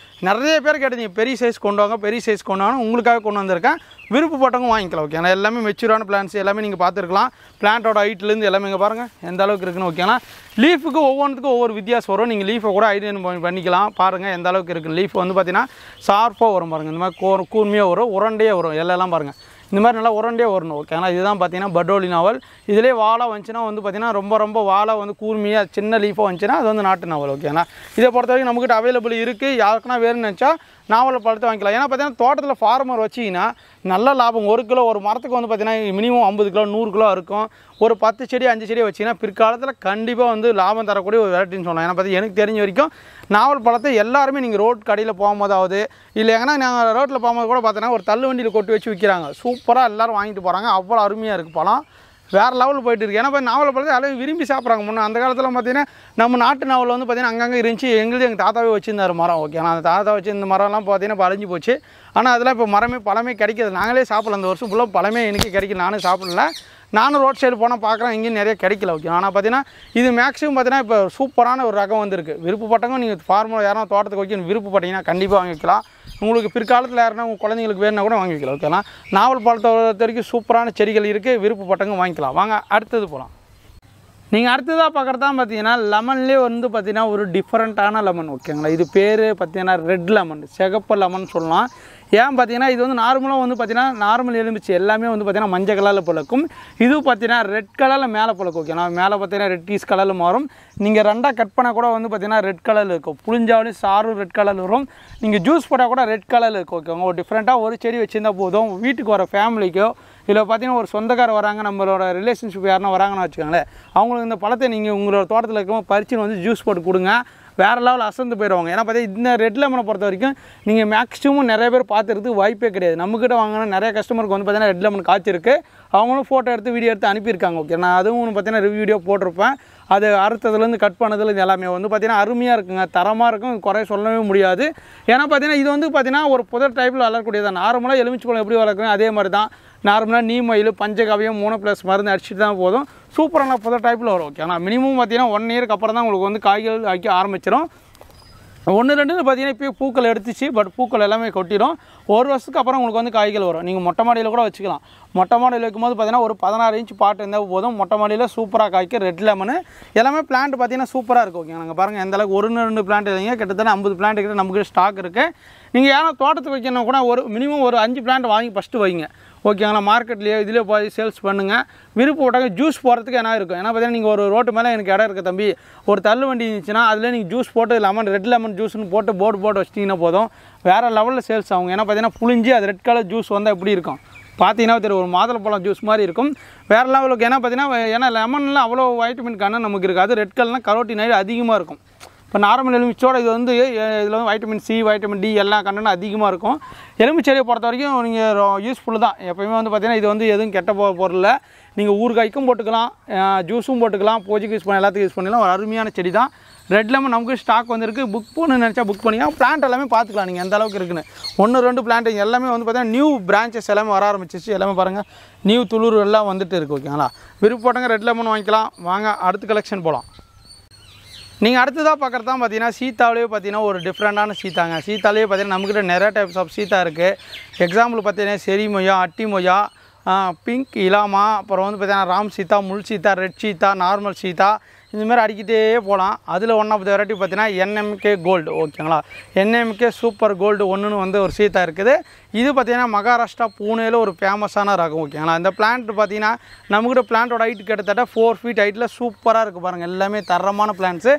A: நிறைய பேர் கேட்டீங்க பெரிய சைஸ் கொண்டு வாங்க, பெரிய சைஸ் கொண்டு வாங்க. உங்களுக்காக கொண்டு வந்திருக்கேன். விருப்பப்பட்டவங்க வாங்கிக்கலாம். ஓகே. எல்லாமே மெச்சூரான பிளான்ஸ் எல்லாமே நீங்கள் பார்த்துருக்கலாம். பிளான்ட்டோட ஹைட்லேருந்து எல்லாமே இங்கே பாருங்கள் எந்த அளவுக்கு இருக்குன்னு. ஓகேங்களா. லீஃபுக்கு ஒவ்வொன்றுத்துக்கும் ஒவ்வொரு வித்தியாசம் வரும். நீங்கள் லீஃபை கூட ஐடென்டிஃபை பண்ணிக்கலாம். பாருங்கள் எந்த அளவுக்கு இருக்குது. லீஃப் வந்து பார்த்தீங்கன்னா ஷார்ப்பாக வரும் பாருங்கள். இந்த மாதிரி கூர்மையாக வரும், உரண்டையாக வரும். எல்லாம் பாருங்கள் இந்த மாதிரி நல்லா உரண்டே வரணும் ஓகேங்களா. இதுதான் பார்த்தீங்கன்னா பட்டோலி நாவல். இதிலே வாழை வந்துச்சுன்னா வந்து பார்த்திங்கன்னா ரொம்ப வாழை வந்து கூர்மையாக சின்ன லீஃபாக வந்துச்சுன்னா அது வந்து நாட்டு நாவல் ஓகேங்களா. இதை பொறுத்த வரைக்கும் நம்மக்கிட்ட அவைலபிள் இருக்குது. யாருக்குன்னா வேணும்னு நினச்சா நாவல் பழத்தை வாங்கிக்கலாம். ஏன்னா பார்த்தீங்கன்னா தோட்டத்தில் ஃபார்மர் வச்சிங்கன்னா நல்ல லாபம். 1 கிலோ ஒரு மரத்துக்கு வந்து பார்த்திங்கன்னா மினிமம் 50 கிலோ 100 கிலோ இருக்கும். ஒரு 10 செடி 5 செடி வச்சிங்கன்னா பிற்காலத்தில் கண்டிப்பாக வந்து லாபம் தரக்கூடிய ஒரு வெரைட்டின்னு சொல்லலாம். ஏன்னா பார்த்து எனக்கு தெரிஞ்ச வரைக்கும் நாவல் பழத்தை எல்லாருமே நீங்கள் ரோட் கடையில் போகும்போதாவது இல்லை ஏன்னா நாங்கள் ரோட்டில் போகும்போது கூட பார்த்தீங்கன்னா ஒரு தள்ளு வண்டியில் கொட்டி வச்சு விற்கிறாங்க. சூப்பராக எல்லோரும் வாங்கிட்டு போகிறாங்க. அவ்வளோ அருமையாக இருக்குது பழம். வேறு லெவலில் போயிட்டு இருக்குது. ஏன்னா இப்போ நாவல் பழத்தை எல்லாரும் விரும்பி சாப்பிட்றாங்க. முன்னே அந்த காலத்தில் பார்த்தீங்கன்னா நம்ம நாட்டு நாவல் வந்து பார்த்திங்கன்னா அங்கங்கே இருந்துச்சு. எங்கள் தாத்தாவே வச்சுருந்தார் மரம் ஓகே. அந்த தாத்தா வச்சு இந்த மரம்லாம் பார்த்தீங்கன்னா இப்போ அழிஞ்சு போச்சு. ஆனால் அதெல்லாம் இப்போ பழமே கிடைக்கிது. நாங்களே சாப்பிடல. அந்த வருஷம் ஃபுல்லாக பழமே எனக்கு கிடைக்கல. நானும் சாப்பிடல. நானும் ரோட் சைடு போனால் பார்க்குறேன் எங்கேயும் நிறைய கிடைக்கல ஓகே. ஆனால் பார்த்தீங்கன்னா இது மேக்ஸிமம் பார்த்தீங்கன்னா இப்போ சூப்பரான ஒரு ரகம் வந்திருக்கு. விருப்பப்பட்டவங்க நீங்கள் ஃபார்மர் யாரும் தோட்டத்துக்கு வைக்கணும் விருப்பப்பட்டீங்கன்னா கண்டிப்பாக வாங்கிக்கலாம். உங்களுக்கு பிற்காலத்தில் யாருன்னா உங்கள் குழந்தைங்களுக்கு வேணுன்னா கூட வாங்கி வைக்கலாம் ஓகேங்களா. நாவல் பழத்தை வரைக்கும் சூப்பரான செடிகள் இருக்குது. விருப்பப்பட்டவங்க வாங்கிக்கலாம். வாங்க அடுத்தது போகலாம். நீங்கள் அடுத்ததாக பார்க்குறது தான் பார்த்தீங்கன்னா லெமன்லேயே வந்து பார்த்தீங்கன்னா ஒரு டிஃப்ரெண்ட்டான லெமன் ஓகேங்களா. இது பேர் பார்த்தீங்கன்னா ரெட் லெமன், சிகப்பு லெமன் சொல்லலாம். ஏன் பார்த்தீங்கன்னா இது வந்து நார்மலாக வந்து பார்த்தீங்கன்னா நார்மல் எலுமிச்சு எல்லாமே வந்து பார்த்தீங்கன்னா மஞ்சள் கலரில் பழக்கும். இது பார்த்தீங்கன்னா ரெட் கலரில் மேலே பழக்கும் ஓகேங்களா. மேலே பார்த்தீங்கன்னா ரெட்டிஸ் கலரில் மாறும். நீங்கள் ரெண்டாக கட் பண்ணால் கூட வந்து பார்த்தீங்கன்னா ரெட் கலரில் இருக்கும். புளிஞ்சாலும் சாரும் ரெட் கலரில் வரும். நீங்கள் ஜூஸ் போட்டால் கூட ரெட் கலரில் இருக்கும் ஓகேங்க. ஒரு டிஃப்ரெண்ட்டாக ஒரு செடி வச்சுருந்தா போதும். வீட்டுக்கு வர ஃபேமிலிக்கோ இல்லை பார்த்தீங்கன்னா ஒரு சொந்தக்காரர் வராங்க, நம்மளோட ரிலேஷன்ஷிப் யாருன்னா வராங்கன்னு வச்சுக்கோங்களேன், அவங்களுக்கு இந்த பழத்தை நீங்கள் உங்களோட தோட்டத்தில் இருக்கும்போது பறிச்சுன்னு வந்து ஜூஸ் போட்டு கொடுங்க. வேறு லெவலில் அசந்து போயிடுவாங்க. ஏன்னா பார்த்தீங்கன்னா இந்த ரெட் லெமனை பொறுத்த வரைக்கும் நீங்கள் மேக்ஸிமம் நிறைய பேர் பார்த்துறதுக்கு வாய்ப்பே கிடையாது. நம்மக்கிட்ட வாங்கினா நிறைய கஸ்டமருக்கு வந்து பார்த்தீங்கன்னா ரெட் லெமன் காய்ச்சிருக்கு. அவங்களும் ஃபோட்டோ எடுத்து வீடியோ எடுத்து அனுப்பியிருக்காங்க ஓகே. நான் அதுவும் பார்த்தீங்கன்னா ரிவ்யூ வீடியோ போட்டிருப்பேன். அது அறுத்ததுலேருந்து கட் பண்ணதுலேருந்து எல்லாமே வந்து பார்த்திங்கன்னா அருமையாக இருக்குங்க. தரமாக இருக்கும். குறைய சொல்லவே முடியாது. ஏன்னா பார்த்தீங்கன்னா இது வந்து பார்த்திங்கன்னா ஒரு புதர் டைப்பில் வளரக்கூடியதான். நார்மலாக எலுமிச்சை பழம் எப்படி வளர்க்குறோம் அதே மாதிரி தான். நார்மலாக நீமயில் பஞ்சகவியம் 3+ மருந்து அடிச்சுட்டு தான் போதும். சூப்பரான புதர் டைப்பில் வரும் ஓகே. ஆனால் மினிமம் பார்த்தீங்கன்னா 1 இயருக்கு அப்புறம் தான் உங்களுக்கு வந்து காய்கள் வைக்க ஆரம்பிச்சிடும். 1-2 பார்த்தீங்கன்னா இப்போ பூக்கள் எடுத்துச்சு. பட் பூக்கள் எல்லாமே கொட்டிடும். 1 வருஷத்துக்கு அப்புறம் உங்களுக்கு வந்து காய்கள் வரும். நீங்கள் மொட்டை மாடியில் கூட வச்சுக்கலாம். மொட்டை மாடியில் வைக்கும்போது பார்த்தீங்கன்னா ஒரு 16 இன்ச் பாட்டு இருந்தால் போதும். மொட்டை மாடியில் சூப்பராக காய்க்க ரெட் லெமனு எல்லாமே பிளான்ட் பார்த்தீங்கன்னா சூப்பராக இருக்கும் ஓகே. நாங்கள் பாருங்கள் எந்த அளவுக்கு 1-2 பிளான்ட் இல்லைங்க, கிட்டத்தட்ட 50 பிளான்ட் கிட்ட நமக்கு ஸ்டாக் இருக்குது. நீங்கள் யாரோ தோட்டத்துக்கு வைக்கணும் கூட ஒரு மினிமம் ஒரு 5 பிளான்ட் வாங்கி ஃபஸ்ட்டு வைங்க ஓகேங்களா. மார்க்கெட்லேயே இதிலே போய் சேல்ஸ் பண்ணுங்கள். விருப்பப்பட்டாங்க ஜூஸ் போடுறதுக்கு என்ன இருக்கும். ஏன்னா பார்த்தீங்கன்னா நீங்கள் ஒரு ரோட்டு மேலே எனக்கு இடம் இருக்குது தம்பி, ஒரு தள்ளு வண்டி இருந்துச்சுன்னா அதில் நீங்கள் ஜூஸ் போட்டு லெமன் ரெட் லெமன் ஜூஸ்னு போட்டு போட்டு வச்சிட்டிங்கன்னா போதும். வேறு லெவலில் சேல்ஸ் ஆகும். ஏன்னா பார்த்தீங்கன்னா புளிஞ்சு அது ரெட் கலர் ஜூஸ் வந்தால் எப்படி இருக்கும் பார்த்தீங்கன்னா தெரியும். ஒரு மாதுளப்பழம் ஜூஸ் மாதிரி இருக்கும். வேறு லெவலுக்கு. ஏன்னா பார்த்தீங்கன்னா ஏன்னா லெமனில் அவ்வளோ வைட்டமின் கண்ணு நமக்கு இருக்காது. ரெட் கலர்னால் கரோட்டினைடு அதிகமாக இருக்கும். இப்போ நார்மல் எலுமிச்சோட இது வந்து இதில் வந்து வைட்டமின் சி வைட்டமின் டி எல்லா கண்டனும் அதிகமாக இருக்கும். எலுமிச்செடியை பொறுத்த வரைக்கும் நீங்கள் யூஸ்ஃபுல்லு தான். எப்போயுமே வந்து பார்த்திங்கன்னா இது வந்து எதுவும் கெட்ட பொருள். நீங்கள் ஊறுகாய்க்கும் போட்டுக்கலாம், ஜூஸும் போட்டுக்கலாம், பூஜைக்கு யூஸ் பண்ண எல்லாத்துக்கும் யூஸ் பண்ணிக்கலாம். ஒரு அருமையான செடி தான். ரெட் லெமன் நமக்கு ஸ்டாக் வந்துருக்கு. புக் பண்ணு நினச்சா புக் பண்ணிக்கலாம். பிளான்ட் எல்லாமே பார்த்துக்கலாம் நீங்கள் எந்த அளவுக்கு இருக்குன்னு. 1-2 பிளான்ட் எல்லாமே வந்து பார்த்தீங்கன்னா நியூ பிரான்ச்சஸ் எல்லாமே வர ஆரம்பிச்சிச்சு. எல்லாமே பாருங்கள் நியூ துளுர் எல்லாம் வந்துட்டு இருக்குது ஓகேங்களா. விருப்பப்பட்டவங்க ரெட் லெமன் வாங்கிக்கலாம். வாங்க அடுத்த கலெக்ஷன் போகலாம். நீங்கள் அடுத்ததாக பார்க்குறது தான் பார்த்தீங்கன்னா சீத்தாவிலே பார்த்தீங்கன்னா ஒரு டிஃப்ரெண்ட்டான சீத்தாங்க. சீத்தாலே பார்த்தீங்கன்னா நம்மக்கிட்ட நிறைய டைப்ஸ் ஆஃப் சீத்தா இருக்குது. எக்ஸாம்பிள் பார்த்தீங்கன்னா செரி மொய்யா, அட்டி மொய்யா, பிங்க் இலாமா, அப்புறம் வந்து பார்த்தீங்கன்னா ராம் சீத்தா, முள் சீத்தா, ரெட் சீத்தா, நார்மல் சீத்தா, இந்தமாதிரி அடிக்கிட்டே போகலாம். அதில் ஒன் ஆஃப் த வெரைட்டி பார்த்தீங்கன்னா NMK கோல்டு ஓகேங்களா. NMK சூப்பர் கோல்டு ஒன்றுன்னு வந்து ஒரு சீத்தா இருக்குது. இது பார்த்திங்கன்னா மகாராஷ்டிரா பூனேயில் ஒரு ஃபேமஸான ரகம் ஓகேங்களா. இந்த பிளான்ட் பார்த்திங்கன்னா நம்மக்கிட்ட பிளான்ட்டோட ஹைட் கிட்டத்தட்ட 4 ஃபீட் ஹைட்டில் சூப்பராக இருக்குது பாருங்கள். எல்லாமே தரமான பிளான்ட்ஸு.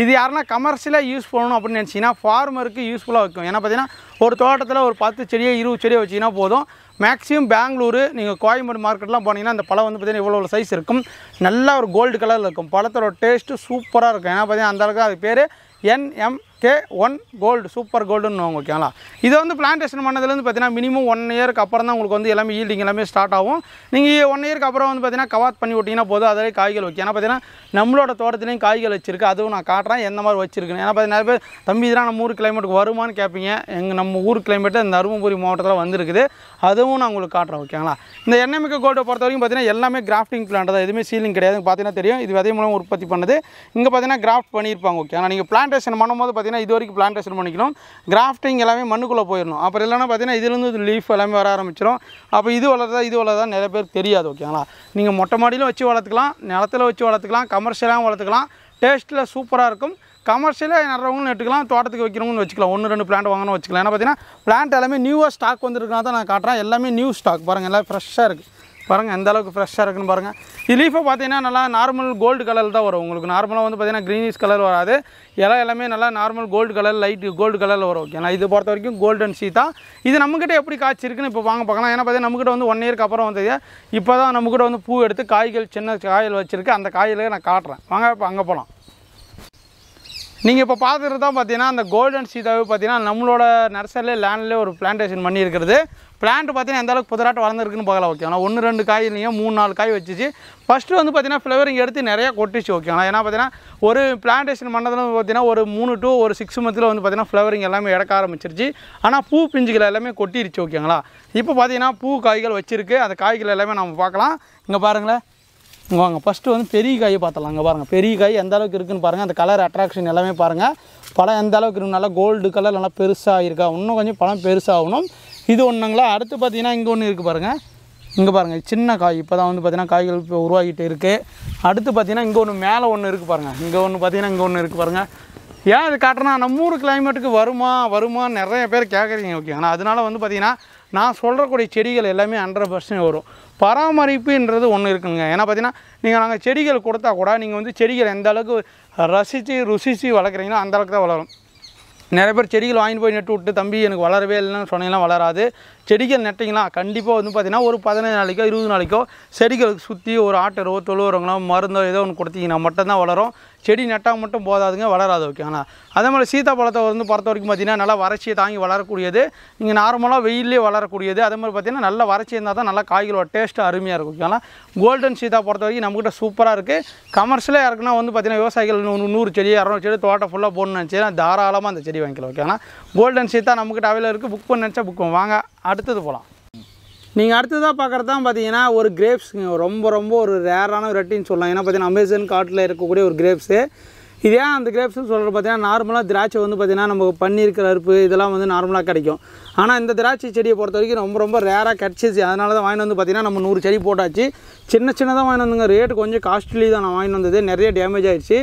A: இது யாருன்னா கமர்ஷியலாக யூஸ் பண்ணணும் அப்படின்னு நினச்சிங்கன்னா ஃபார்மருக்கு யூஸ்ஃபுல்லாக இருக்கும். ஏன்னா பார்த்தீங்கன்னா ஒரு தோட்டத்தில் ஒரு 10 செடியோ 20 செடியோ வச்சிங்கன்னா போதும். மேக்ஸிமம் பெங்களூரு நீங்கள் கோயம்பேடு மார்க்கெட்லாம் போனீங்கன்னா அந்த பழம் வந்து பார்த்திங்கன்னா இவ்வளோ சைஸ் இருக்கும். நல்லா ஒரு கோல்டு கலரில் இருக்கும். பழத்தோட டேஸ்ட்டு சூப்பராக இருக்கும். ஏன்னா பார்த்தீங்கன்னா அந்தளவுக்கு அது பேர் NMK1 கோல்டு சூப்பர் கோல்டுன்னு ஓகேங்களா. இதை வந்து பிளான்டேஷன் பண்ணதுலேருந்து பார்த்தீங்கன்னா மினிமம் 1 இயருக்கு அப்புறம் தான் உங்களுக்கு வந்து எல்லாமே ஈல்டிங் எல்லாமே ஸ்டார்ட் ஆகும். நீங்கள் 1 இயருக்கு அப்புறம் வந்து பார்த்தீங்கன்னா கவாத் பண்ணி விட்டிங்கன்னா போதும். அதிலே காய்கள் வைக்கும். ஏன்னா பார்த்தீங்கன்னா நம்மளோட தோட்டத்துலேயும் காய்கள் வச்சிருக்கு. அதுவும் நான் காட்டுறேன் எந்த மாதிரி வச்சிருக்குன்னு. ஏன்னா பார்த்தீங்கன்னா நிறைய பேர் தம்பி இதெல்லாம் நம்ம ஊர் கிளைமேட்டுக்கு வருமானு கேட்பீங்க. நம்ம ஊர் கிளைமேட்டு இந்த தருமபுரி மாவட்டத்தில் வந்துருக்குது. அதுவும் நான் உங்களுக்கு காட்டுறேன் ஓகேங்களா. இந்த NMK கோல்டை பொறுத்த வரைக்கும் பார்த்தீங்கன்னா எல்லாமே கிராஃப்டிங் பிளான்ட் தான். எதுவுமே சீலிங் கிடையாது. பார்த்தீங்கன்னா தெரியும் இது விதை மூலம் உற்பத்தி பண்ணது. இங்கே பார்த்தீங்கன்னா கிராஃப்ட் பண்ணியிருப்பாங்க ஓகேங்களா. நீங்கள் பிளான்டேஷன் பண்ணும்போது பார்த்தீங்கன்னா இது வரைக்கும் பிளான்டேஷன் பண்ணிக்கணும். கிராஃப்டிங் எல்லாமே மண்ணுக்குள்ளே போயிடணும். அப்புறம் இல்லைன்னா பார்த்தீங்கன்னா இதுலேருந்து லீஃப் எல்லாமே வர ஆரம்பிச்சிடும். அப்போ இது வளர்றதா நிறைய பேர் தெரியாது ஓகேங்களா. நீங்கள் மொட்டை மாடியிலும் வச்சு வளர்த்துக்கலாம், நிலத்தில் வச்சு வளர்த்துக்கலாம், கமர்ஷியலாகவும் வளர்த்துக்கலாம். டேஸ்ட்டில் சூப்பராக இருக்கும். கமர்ஷியலாக நடுறவங்களும் நட்டுக்கலாம், தோட்டத்துக்கு வைக்கிறவங்கன்னு வச்சுக்கலாம். 1-2 பிளான்ட் வாங்கணும் வச்சுக்கலாம். ஏன்னா பார்த்தீங்கன்னா பிளான்ட் எல்லாமே நியூவாக ஸ்டாக் வந்துருக்கா தான் நான் காட்டுறேன். எல்லாமே நியூ ஸ்டாக் பாருங்கள், எல்லாம் ஃப்ரெஷ்ஷாக இருக்குது பாருங்கள், எந்த அளவுக்கு ஃப்ரெஷ்ஷாக இருக்குன்னு பாருங்கள். இது லீஃபை பார்த்தீங்கன்னா நல்லா நார்மல் கோல்டு கலர் தான் வரும். உங்களுக்கு நார்மலாக வந்து பார்த்தீங்கன்னா க்ரீனிஷ் கலர் வராது. எல்லாமே நல்லா normal gold colour, light gold கலரில் வரும். ஓகேங்களா, இது பொறுத்த வரைக்கும் கோல்டன் சீதா. இது நம்மக்கிட்ட எப்படி காய்ச்சி இருக்குன்னு இப்போ வாங்க பார்க்கலாம். ஏன்னா பார்த்தீங்கன்னா நம்மக்கிட்ட வந்து 1 இயருக்கு அப்புறம் வந்தது. இப்போ தான் நம்மக்கிட்ட வந்து பூ எடுத்து காய்கள் சின்ன காய்கள் வச்சுருக்கு. அந்த காய்களை நான் காட்டுறேன் வாங்க, இப்போ அங்கே போகலாம். நீங்கள் இப்போ பார்த்துட்டு தான் பார்த்தீங்கன்னா அந்த கோல்டன் சீதாவை பார்த்தீங்கன்னா நம்மளோட நர்சரிலே லேண்ட்லேயே ஒரு பிளான்டேஷன் பண்ணியிருக்கிறது. பிளான்ட் பார்த்தீங்கன்னா எந்த அளவுக்கு புதுராட்டு வளர்ந்துருக்குன்னு பார்க்கலாம். ஓகேங்களா, 1-2 காய் இல்லைங்க, 3-4 காய் வச்சுச்சு. ஃபஸ்ட்டு வந்து பார்த்தீங்கன்னா ஃப்ளவரிங் எடுத்து நிறையா கொட்டிச்சு. ஓகேங்களா, ஏன்னா பார்த்தீங்கன்னா ஒரு பிளான்டேஷன் பண்ணதில் பார்த்தீங்கன்னா ஒரு 3 to 6 மந்த்தில் வந்து பார்த்தீங்கன்னா ஃப்ளவரிங் எல்லாமே எடுக்க ஆரம்பிச்சிருச்சு. ஆனால் பூ பிஞ்சுகள் எல்லாமே கொட்டிருச்சு. ஓகேங்களா, இப்போ பார்த்தீங்கன்னா பூ காய்கள் வச்சுருக்கு. அந்த காய்கள் எல்லாமே நம்ம பார்க்கலாம். இங்கே பாருங்களேன், இங்கே வாங்க. ஃபஸ்ட்டு வந்து பெரிய காயை பார்த்துலாம். இங்கே பாருங்கள், பெரிய காய் எந்த அளவுக்கு இருக்குதுன்னு பாருங்கள். அந்த கலர் அட்ராக்ஷன் எல்லாமே பாருங்கள். பழம் எந்த அளவுக்கு இருக்குது, நல்லா கோல்டு கலர், நல்லா பெருசாக இருக்கா. இன்னும் கொஞ்சம் பழம் பெருசாகணும். இது ஒன்றுங்களா. அடுத்து பார்த்தீங்கன்னா இங்கே ஒன்று இருக்குது பாருங்கள். இங்கே பாருங்கள், சின்ன காய் இப்போ தான் வந்து பார்த்தீங்கன்னா காய்கள் இப்போ உருவாகிட்டு இருக்குது. அடுத்து பார்த்தீங்கன்னா இங்கே ஒன்று மேலே ஒன்று இருக்குது பாருங்கள். இங்கே ஒன்று பார்த்தீங்கன்னா இங்கே ஒன்று இருக்குது பாருங்கள். ஏன் அது காட்டுறேன்னா நம்ம ஊர் கிளைமேட்டுக்கு வருமா நிறைய பேர் கேட்குறீங்க. ஓகேங்களா, அதனால் வந்து பார்த்தீங்கன்னா நான் சொல்கிறக்கூடிய செடிகள் எல்லாமே 100% வரும். பராமரிப்புன்றது ஒன்று இருக்குங்க. ஏன்னா பார்த்தீங்கன்னா நீங்கள் நாங்கள் செடிகள் கொடுத்தா கூட நீங்கள் வந்து செடிகள் எந்த அளவுக்கு ருசித்து வளர்க்குறீங்களோ அந்த அளவுக்கு தான் வளரும். நிறைய பேர் செடிகள் வாங்கிட்டு போய் நட்டு விட்டு தம்பி எனக்கு வளரவே இல்லைன்னு சொன்னீங்கன்னா வளராது. செடிகள் நட்டிங்கன்னா கண்டிப்பாக வந்து பார்த்திங்கன்னா ஒரு 15 நாளைக்கோ 20 நாளைக்கோ செடிகளுக்கு சுற்றி ஒரு ஆட்டரோ தொழுவுறவங்களோ மருந்தோ ஏதோ ஒன்று கொடுத்தீங்கன்னா மட்டும்தான் வளரும். செடி நட்டால் மட்டும் போதாதுங்க, வளராது. ஓகேங்களா, அதே மாதிரி சீத்தாப்பழத்தை வந்து பொறுத்த வரைக்கும் பார்த்திங்கன்னா நல்லா வறட்சியை தாங்கி வளரக்கூடியது. நீங்கள் நார்மலாக வெயிலே வளரக்கூடியது. அதே மாதிரி பார்த்திங்கன்னா நல்லா வறட்சி இருந்தால் தான் நல்லா காய்களோட டேஸ்ட்டு அருமையாக இருக்கும். ஓகேங்களா, கோல்டன் சீதா பொறுத்த வரைக்கும் நம்மக்கிட்ட சூப்பராக இருக்குது. கமர்ஷியலாக இருக்குன்னா வந்து பார்த்திங்கன்னா விவசாயிகள் 100 செடி 200 செடி தோட்டம் ஃபுல்லாக போடணும்னு நினச்சின்னா தாராளமாக அந்த செடி வாங்கிக்கலாம். ஓகேங்களா, கோல்டன் சீதா நம்மக்கிட்ட அவையில் இருக்குது. புக் பண்ண நினச்சா புக் வாங்க. அடுத்தது போகலாம். நீங்கள் அடுத்ததாக பார்க்குறது தான் பார்த்தீங்கன்னா ஒரு கிரேப்ஸுங்க. ரொம்ப ஒரு ரேரான வெரைட்டின்னு சொல்லலாம். ஏன்னா பார்த்தீங்கன்னா அமேசான் காட்டில் இருக்கக்கூடிய ஒரு கிரேப்ஸு. இது ஏன் அந்த கிரேப்ஸ்னு சொல்கிறது பார்த்தீங்கன்னா நார்மலாக திராட்சை வந்து பார்த்திங்கன்னா நம்ம பன்னீர் அறுப்பு இதெல்லாம் வந்து நார்மலாக கிடைக்கும். ஆனால் இந்த திராட்சை செடியை பொறுத்த வரைக்கும் ரொம்ப ரேராக கிடச்சிச்சு. அதனால தான் வாங்கிட்டு வந்து பார்த்திங்கன்னா நம்ம 100 செடி போட்டாச்சு. சின்னதாக வாங்கிட்டு வந்துங்க. ரேட்டு கொஞ்சம் காஸ்ட்லி தான் நான் வாங்கிட்டு வந்தது. நிறைய டேமேஜ் ஆகிடுச்சு.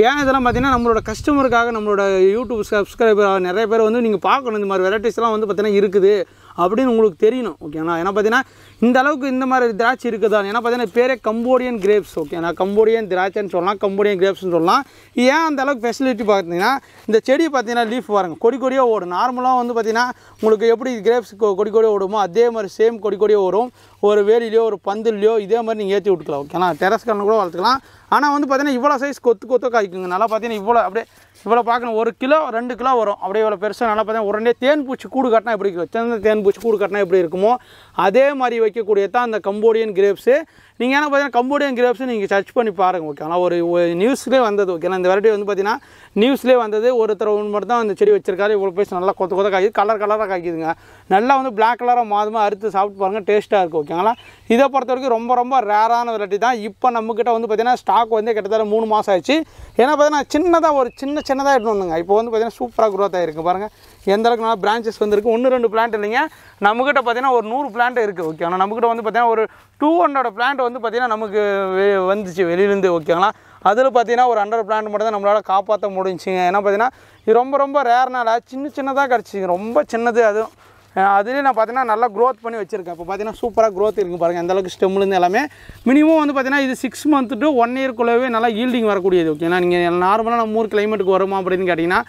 A: ஏன் இதெல்லாம் பார்த்திங்கன்னா நம்மளோட கஸ்டமருக்காக நம்மளோட யூடியூப் சப்ஸ்கிரைபர் நிறைய பேர் வந்து நீங்கள் பார்க்கணும் இந்த மாதிரி வெரைட்டிஸ்லாம் வந்து பார்த்திங்கன்னா இருக்குது அப்படின்னு உங்களுக்கு தெரியணும். ஓகேங்களா, ஏன்னா பார்த்தீங்கன்னா இந்த அளவுக்கு இந்த மாதிரி திராட்சை இருக்குதா. ஏன்னா பார்த்தீங்கன்னா பேரே கம்போடியன் கிரேப்ஸ். ஓகேண்ணா, கம்போடியன் திராட்சைன்னு சொல்லலாம், கம்போடியன் கிரேப்ஸ்னு சொல்லலாம். ஏன் அந்த அளவுக்கு ஃபெசிலிட்டி பார்த்தீங்கன்னா இந்த செடி பார்த்தீங்கன்னா லீஃப் பாருங்கள், கொடியாக ஓடும். நார்மலாக வந்து பார்த்திங்கன்னா உங்களுக்கு எப்படி கிரேப்ஸ் கொடியாக ஓடுமோ அதே மாதிரி சேம் கொடியாக வரும். ஒரு வேலிலையோ ஒரு பந்துலையோ இதே மாதிரி நீங்கள் ஏற்றி விட்டுக்கலாம். ஓகேங்களா, டெரஸ் கார்டன் கூட வளர்த்துக்கலாம். ஆனால் வந்து பார்த்திங்கன்னா இவ்வளோ சைஸ் கொத்து காய்க்குங்க. நல்லா பார்த்தீங்கன்னா இவ்வளோ பார்க்கணும். 1 கிலோ 2 கிலோ வரும். அப்படியே இவ்வளோ பெருசாக நல்லா பார்த்தீங்கன்னா உடனே தேன் பூச்சி கூடு கட்டினா எப்படி இருக்கும், சின்ன தேன் பூச்சி கூடு கட்டினா எப்படி இருக்குமோ அதே மாதிரி வைக்கக்கூடிய தான் அந்த கம்போடியன் கிரேப்ஸு. நீங்கள் என்ன பார்த்தீங்கன்னா கம்போடியன் கிரேப்ஸு நீங்கள் சர்ச் பண்ணி பாருங்கள். ஓகேங்களா, ஒரு நியூஸ்லேயே வந்தது. ஓகேங்களா, இந்த வெரைட்டி வந்து பார்த்தீங்கன்னா நியூஸ்லேயே வந்தது. ஒருத்தர் மட்டும் தான் அந்த செடி வச்சிருக்காரு. இவ்வளோ பேச நல்லா கொத்த காய்க்குது, கலராக காய்க்குதுங்க. நல்லா வந்து பிளாக் கலராக மாதமாக அறுத்து சாப்பிட்டு பாருங்கள், டேஸ்ட்டாக இருக்கும். ஓகேங்களா, இதை பொறுத்த வரைக்கும் ரொம்ப ரேரான வெரைட்டி தான். இப்போ நம்மக்கிட்ட வந்து பார்த்திங்கன்னா ஸ்டாக் வந்து கிட்டத்தட்ட 3 மாதம் ஆயிடுச்சு. ஏன்னா பார்த்தீங்கன்னா சின்னதாக எடுத்து வந்துங்க. இப்போ வந்து பார்த்திங்கன்னா சூப்பராக க்ரோத் ஆகிருக்கு பாருங்கள். எந்த அளவுக்கு நல்லா பிரான்ச்சஸ் வந்துருக்கு. 1-2 பிளான்ட் இல்லைங்க, நம்மக்கிட்ட பார்த்தீங்கன்னா ஒரு 100 பிளான்ட் இருக்குது. ஓகே, ஆனால் நம்மக்கிட்ட வந்து பார்த்திங்கன்னா ஒரு 200 பிளான்ட் வந்து பார்த்திங்கன்னா நமக்கு வந்துச்சு வெளியிலேருந்து. ஓகேங்களா, அதில் பார்த்தீங்கன்னா ஒரு 100 பிளான்ட் மட்டும் தான் நம்மளால் காப்பாற்ற முடிஞ்சுங்க. ஏன்னா பார்த்தீங்கன்னா இது ரொம்ப ரேர்னால சின்னதாக கிடச்சிங்க. ரொம்ப சின்னது. அதுலேயும் நான் பார்த்தீங்கன்னா நல்லா க்ரோத் பண்ணி வச்சுருக்கேன். இப்போ பார்த்தீங்கன்னா சூப்பராக க்ரோத் இருக்குது பாருங்கள். எந்த அளவுக்கு ஸ்டெம்லேருந்து எல்லாமே மினிமம் வந்து பார்த்தீங்கன்னா இது 6 month to 1 yearக்குள்ளவே நல்லா ஈல்டிங் வரக்கூடியது. ஓகேங்களா, நீங்கள் நார்மலாக நம்ம ஊர் கிளைமேட்டுக்கு வருமா அப்படின்னு கேட்டிங்கன்னா